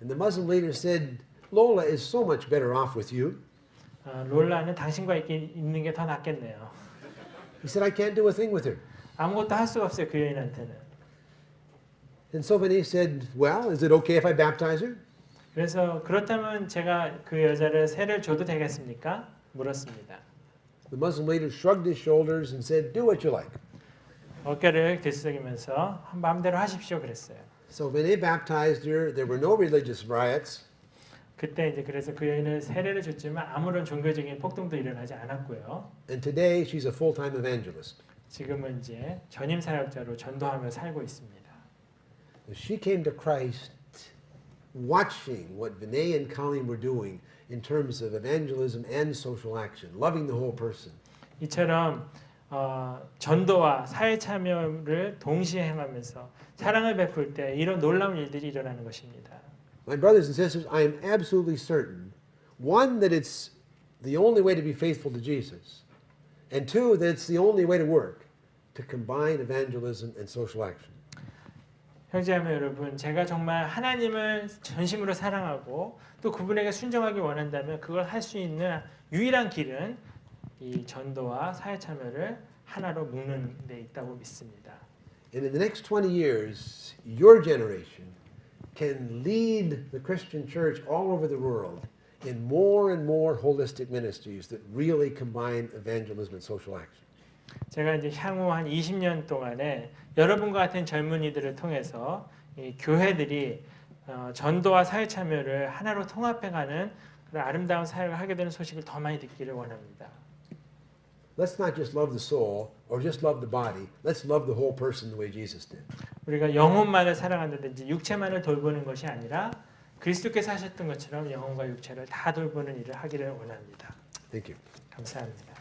And the Muslim leader said, "Lola is so much better off with you." 롤라는 당신과 있는 게 더 낫겠네요. He said, "I can't do a thing with her." 아무것도 할 수가 없어요 그 여인한테는. And so Vinay said, "Well, is it okay if I baptize her?" 그래서 그렇다면 제가 그 여자를 세례를 줘도 되겠습니까? 물었습니다. The Muslim leader shrugged his shoulders and said, "Do what you like." 어깨를 들썩이면서 마음대로 하십시오 그랬어요. So Vinay baptized her. There were no religious riots. 그때 이제 그래서 그 여인을 세례를 줬지만 아무런 종교적인 폭동도 일어나지 않았고요. And today she's a full-time evangelist. 지금은 이제 전임 사역자로 전도하며 살고 있습니다. She came to Christ watching what Vinay and Colleen were doing in terms of evangelism and social action, loving the whole person. 이처럼 전도와 사회 참여를 동시에 행하면서 사랑을 베풀 때 이런 놀라운 일들이 일어나는 것입니다. My brothers and sisters, I am absolutely certain, one, that it's the only way to be faithful to Jesus, and two, that it's the only way to work, to combine evangelism and social action. 형제자매 여러분, 제가 정말 하나님을 전심으로 사랑하고 또 그분에게 순종하기 원한다면 그걸 할 수 있는 유일한 길은 이 전도와 사회 참여를 하나로 묶는 데 있다고 믿습니다. And in the next 20 years, your generation can lead the Christian church all over the world in more and more holistic ministries that really combine evangelism and social action. 제가 이제 향후 한 20년 동안에 여러분과 같은 젊은이들을 통해서 이 교회들이 전도와 사회 참여를 하나로 통합해가는 그런 아름다운 사역을 하게 되는 소식을 더 많이 듣기를 원합니다. Let's not just love the soul or just love the body. Let's love the whole person the way Jesus did. 우리가 영혼만을 사랑한다든지 육체만을 돌보는 것이 아니라 그리스도께서 하셨던 것처럼 영혼과 육체를 다 돌보는 일을 하기를 원합니다. Thank you. 감사합니다.